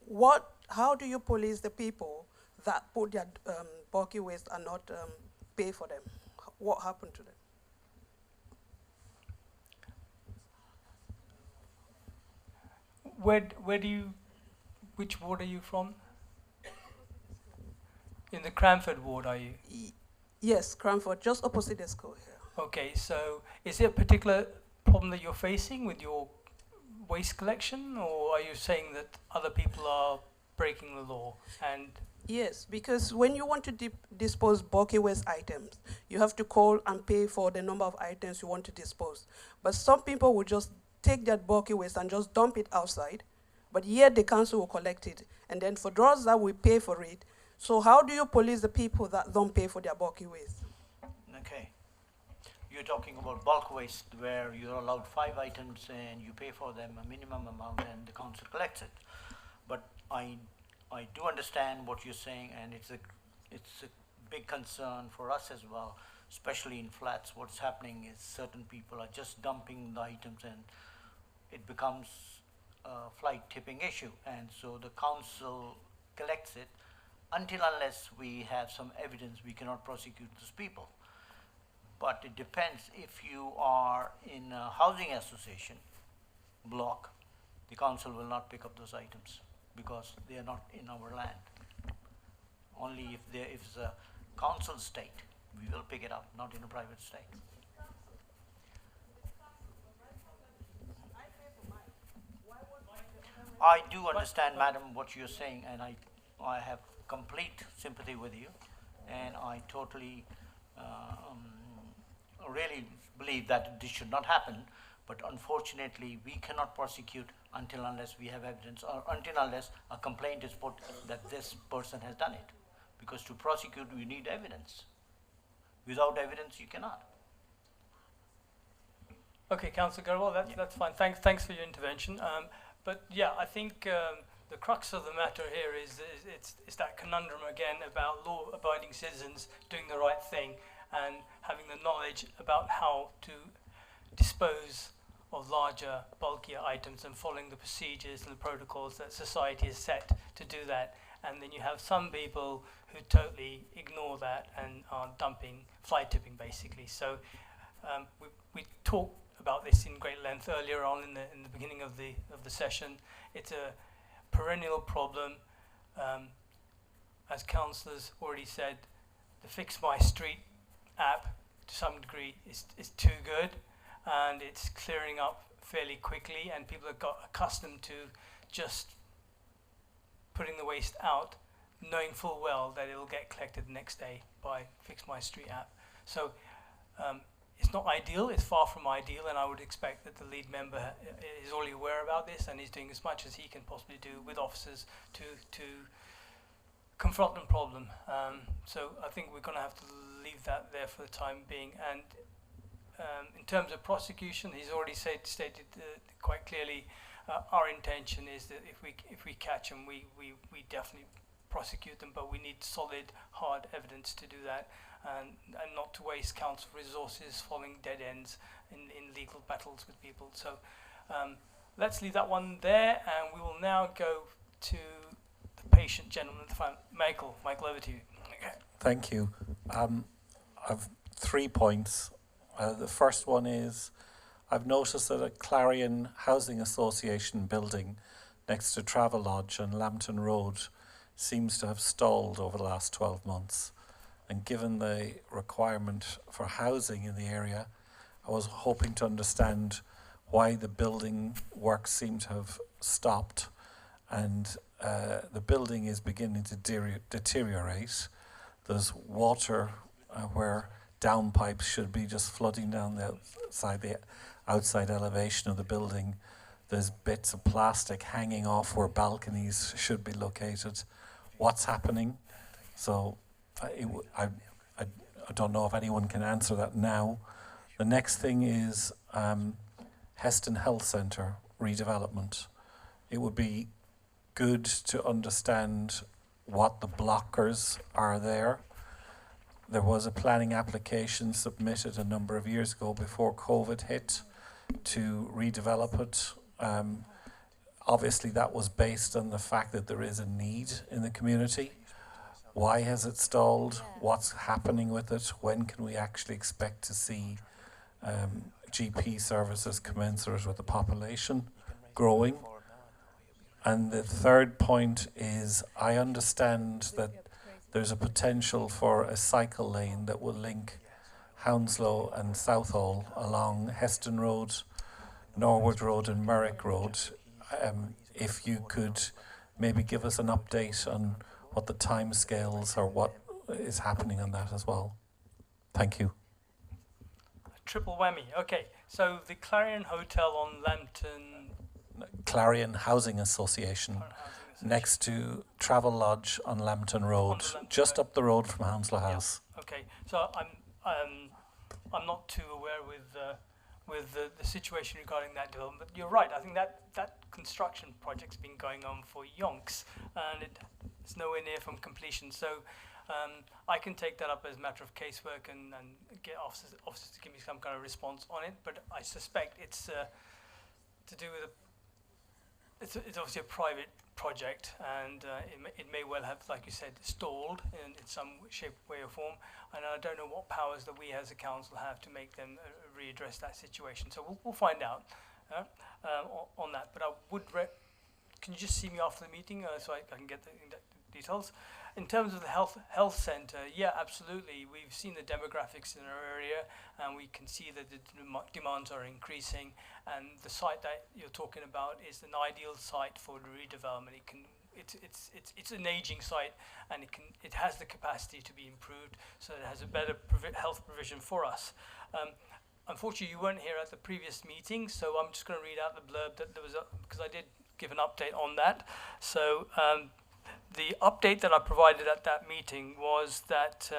Speaker 22: how do you police the people that put their bulky waste and not pay for them? What happened to them?
Speaker 11: Which ward are you from? In the Cranford ward, are you?
Speaker 22: Yes, Cranford, just opposite the school here.
Speaker 11: Okay, so is there a particular problem that you're facing with your waste collection, or are you saying that other people are breaking the law? And
Speaker 22: yes, because when you want to dispose bulky waste items, you have to call and pay for the number of items you want to dispose. But some people will just take that bulky waste and just dump it outside, but yet the council will collect it. And then for those that will pay for it, so how do you police the people that don't pay for their bulky waste?
Speaker 13: Okay. You're talking about bulk waste where you're allowed 5 items and you pay for them a minimum amount and the council collects it. But I do understand what you're saying, and it's a big concern for us as well, especially in flats. What's happening is certain people are just dumping the items, and it becomes a flight tipping issue, and so the council collects it. Until unless we have some evidence, we cannot prosecute those people. But it depends. If you are in a housing association block, the council will not pick up those items because they are not in our land. Only if it's a council state, we will pick it up, not in a private state. I do understand, madam, what you're saying, and I have complete sympathy with you, and I totally really believe that this should not happen, but unfortunately we cannot prosecute until unless we have evidence, or until unless a complaint is put that this person has done it. Because to prosecute you need evidence. Without evidence you cannot.
Speaker 11: Okay, Councillor Garwal, that's fine. Thanks for your intervention. But yeah, I think the crux of the matter here is it's that conundrum again about law-abiding citizens doing the right thing and having the knowledge about how to dispose of larger, bulkier items and following the procedures and the protocols that society has set to do that. And then you have some people who totally ignore that and are dumping, fly tipping basically. So we talked about this in great length earlier on in the beginning of the session. It's a perennial problem. As councillors already said, the Fix My Street app to some degree is too good, and it's clearing up fairly quickly, and people have got accustomed to just putting the waste out, knowing full well that it will get collected the next day by Fix My Street app. So it's not ideal, it's far from ideal, and I would expect that the lead member is already aware about this and is doing as much as he can possibly do with officers to confront the problem. So I think we're going to have to leave that there for the time being. And in terms of prosecution, he's already stated quite clearly our intention is that if we catch them, we definitely prosecute them, but we need solid, hard evidence to do that, and not to waste council resources following dead ends in legal battles with people. So let's leave that one there, and we will now go to the patient gentleman at the front. Michael, over to you. Okay.
Speaker 14: Thank you. I've 3 points. The first one is I've noticed that a Clarion Housing Association building next to Travelodge on Lambton Road seems to have stalled over the last 12 months. And given the requirement for housing in the area, I was hoping to understand why the building works seem to have stopped, and the building is beginning to deteriorate. There's water where downpipes should be just flooding down the outside elevation of the building. There's bits of plastic hanging off where balconies should be located. What's happening? So I don't know if anyone can answer that now. The next thing is Heston Health Centre redevelopment. It would be good to understand what the blockers are there. There was a planning application submitted a number of years ago before COVID hit to redevelop it. Obviously that was based on the fact that there is a need in the community. Why has it stalled? What's happening with it? When can we actually expect to see GP services commensurate with the population growing? And the third point is I understand that there's a potential for a cycle lane that will link Hounslow and Southall along Heston Road, Norwood Road and Merrick Road. If you could maybe give us an update on what the timescales or what is happening on that as well. Thank you.
Speaker 11: Triple whammy. Okay, so the Clarion Hotel on Lambton...
Speaker 14: Clarion Housing Association, next to Travelodge on Lambton Road, just up the road from Hounslow House.
Speaker 11: Yeah. Okay, so I'm not too aware with the situation regarding that development. But you're right. I think that construction project's been going on for yonks, and it's nowhere near from completion. So I can take that up as a matter of casework and get officers to give me some kind of response on it. But I suspect it's to do with it's obviously a private project, and it may well have, like you said, stalled in some shape, way, or form. And I don't know what powers that we as a council have to make them readdress that situation. So we'll find out on that. But I would. Can you just see me after the meeting so I can get the details? In terms of the health centre, yeah, absolutely. We've seen the demographics in our area, and we can see that the demands are increasing. And the site that you're talking about is an ideal site for the redevelopment. It's an aging site, and it has the capacity to be improved, so it has a better health provision for us. Unfortunately, you weren't here at the previous meeting, so I'm just going to read out the blurb that there was because I did give an update on that. So. The update that I provided at that meeting was that,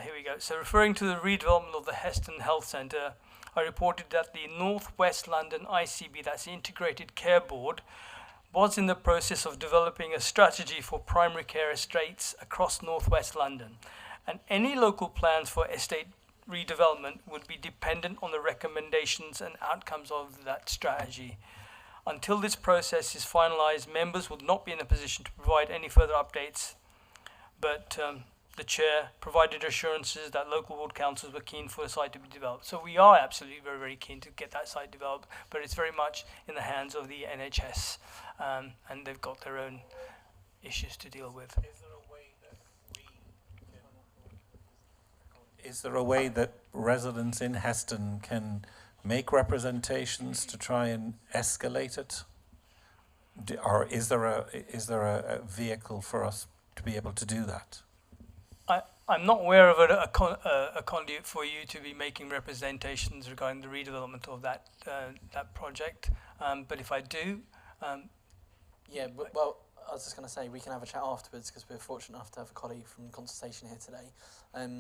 Speaker 11: here we go. So referring to the redevelopment of the Heston Health Centre, I reported that the North West London ICB, that's the Integrated Care Board, was in the process of developing a strategy for primary care estates across North West London. And any local plans for estate redevelopment would be dependent on the recommendations and outcomes of that strategy. Until this process is finalised, members would not be in a position to provide any further updates, but the Chair provided assurances that local ward councils were keen for the site to be developed. So we are absolutely very, very keen to get that site developed, but it's very much in the hands of the NHS, and they've got their own issues to deal with.
Speaker 14: Is there a way that residents in Heston can make representations to try and escalate it? Or is there a vehicle for us to be able to do that?
Speaker 11: I'm not aware of a conduit for you to be making representations regarding the redevelopment of that project, but if I do...
Speaker 1: yeah, well, I was just going to say we can have a chat afterwards because we're fortunate enough to have a colleague from consultation here today.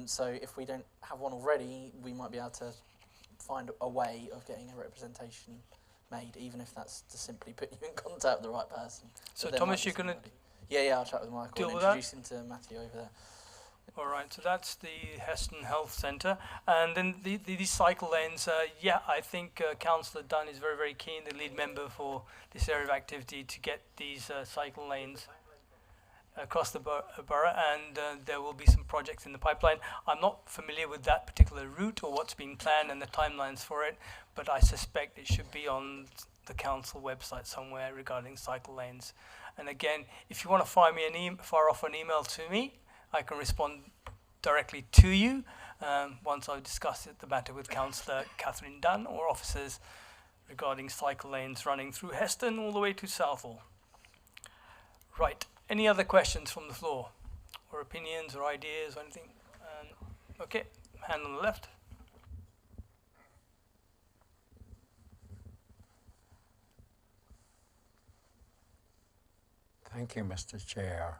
Speaker 1: So if we don't have one already, we might be able to find a way of getting a representation made, even if that's to simply put you in contact with the right person.
Speaker 11: So Thomas, you're going to...
Speaker 1: Yeah, I'll chat with Michael and introduce him to Matthew over there.
Speaker 11: All right, so that's the Heston Health Centre. And then these cycle lanes, yeah, I think Councillor Dunn is very, very keen, the lead member for this area of activity, to get these cycle lanes across the borough, and there will be some projects in the pipeline. I'm not familiar with that particular route or what's being planned and the timelines for it, but I suspect it should be on the council website somewhere regarding cycle lanes. And again, if you want to fire off an email to me, I can respond directly to you once I've discussed the matter with Councillor Catherine Dunn or officers regarding cycle lanes running through Heston all the way to Southall. Right. Any other questions from the floor, or opinions, or ideas, or anything? Okay, hand on the left.
Speaker 5: Thank you, Mr. Chair.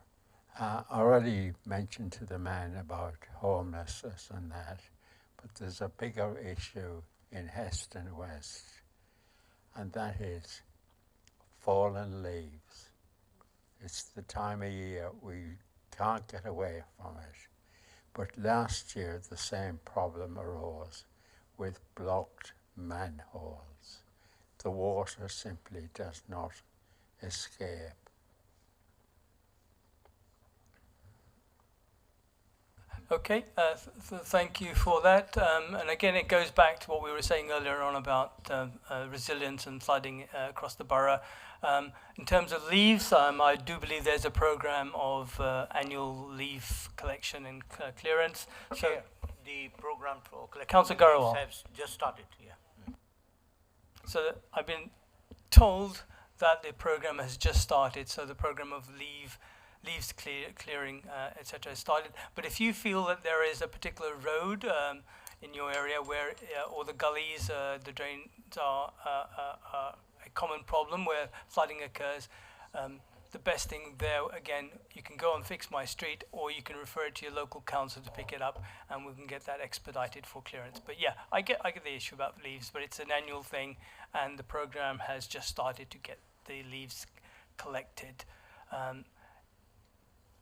Speaker 5: I already mentioned to the man about homelessness and that, but there's a bigger issue in Heston West, and that is fallen leaves. It's the time of year we can't get away from it. But last year the same problem arose with blocked manholes. The water simply does not escape.
Speaker 11: Okay, thank you for that. And again, it goes back to what we were saying earlier on about resilience and flooding across the borough. In terms of leaves, I do believe there's a program of annual leaf collection and clearance.
Speaker 13: So the program for collecting
Speaker 11: Councillor Garawal
Speaker 13: has just started. Yeah.
Speaker 11: So I've been told that the program has just started. So the program of leaves clearing, etc. has started. But if you feel that there is a particular road in your area where, or the gullies, the drains are a common problem where flooding occurs, the best thing there, again, you can go on Fix My Street, or you can refer it to your local council to pick it up, and we can get that expedited for clearance. But yeah, I get the issue about leaves, but it's an annual thing, and the program has just started to get the leaves collected.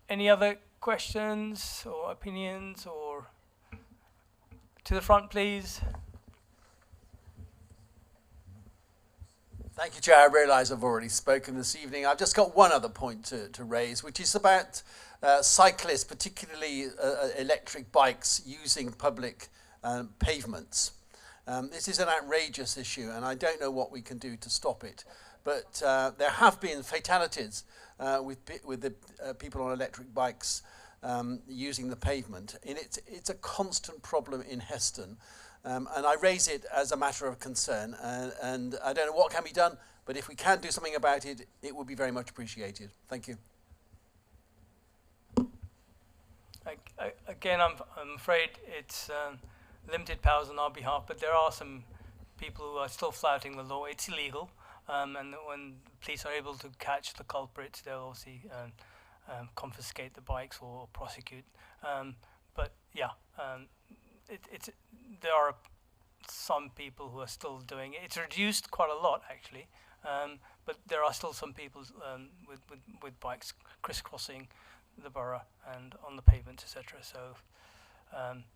Speaker 11: Any other questions or opinions, or to the front, please?
Speaker 6: Thank you, Chair. I realise I've already spoken this evening. I've just got one other point to raise, which is about cyclists, particularly electric bikes, using public pavements. This is an outrageous issue, and I don't know what we can do to stop it. But there have been fatalities with the people on electric bikes using the pavement. And it's a constant problem in Heston. And I raise it as a matter of concern. And I don't know what can be done, but if we can do something about it, it would be very much appreciated. Thank you.
Speaker 11: Again, I'm afraid it's limited powers on our behalf, but there are some people who are still flouting the law. It's illegal, and when police are able to catch the culprits, they'll obviously confiscate the bikes or prosecute. But yeah, there are some people who are still doing it. It's reduced quite a lot, actually, but there are still some people with bikes crisscrossing the borough and on the pavements, etc. So,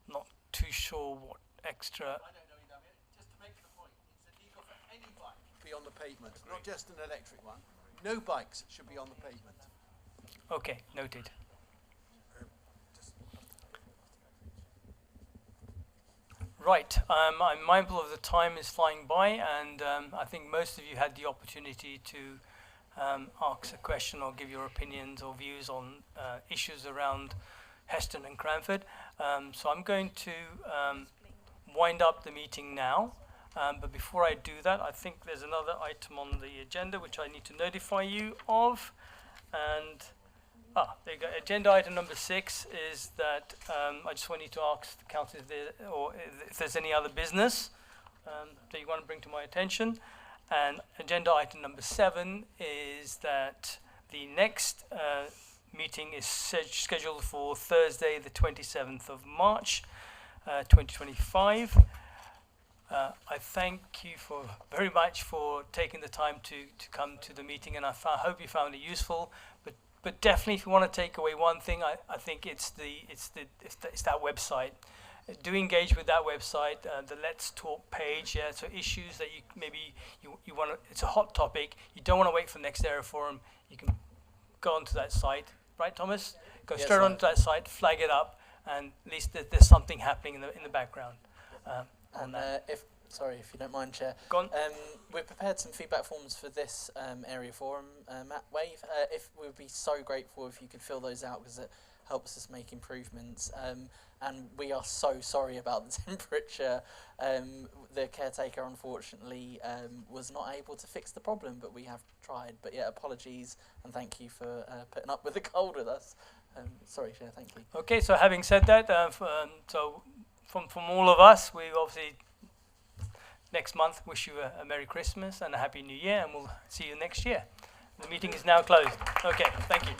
Speaker 11: not too sure what extra.
Speaker 6: I don't know either. I mean, just to make the point, it's illegal for any bike to be on the pavement, not just an electric one. No bikes should be on the pavement.
Speaker 11: Okay, noted. Right, I'm mindful of the time is flying by, and I think most of you had the opportunity to ask a question or give your opinions or views on issues around Heston and Cranford. So I'm going to wind up the meeting now, but before I do that, I think there's another item on the agenda which I need to notify you of, and there you go. Agenda item number 6 is that I just want you to ask the council if there's any other business that you want to bring to my attention. And agenda item number 7 is that the next meeting is scheduled for Thursday, the 27th of March, 2025. I thank you very much for taking the time to come to the meeting, and I hope you found it useful. But definitely, if you want to take away one thing, I think it's that website. Do engage with that website, the Let's Talk page. Yeah, so issues that you want to. It's a hot topic. You don't want to wait for the next area forum. You can go onto that site, right, Thomas? Go
Speaker 1: Yes,
Speaker 11: straight
Speaker 1: right.
Speaker 11: onto that site, flag it up, and at least there's something happening in the background. On that.
Speaker 1: If you don't mind, Chair.
Speaker 11: Go on.
Speaker 1: We've prepared some feedback forms for this area forum, Matt Wave. We would be so grateful if you could fill those out, because it helps us make improvements. And we are so sorry about the temperature. The caretaker, unfortunately, was not able to fix the problem, but we have tried. But yeah, apologies, and thank you for putting up with the cold with us. Sorry, Chair, thank you.
Speaker 11: Okay, so having said that, so from all of us, we obviously next month wish you a Merry Christmas and a Happy New Year, and we'll see you next year. The meeting is now closed. Okay, thank you.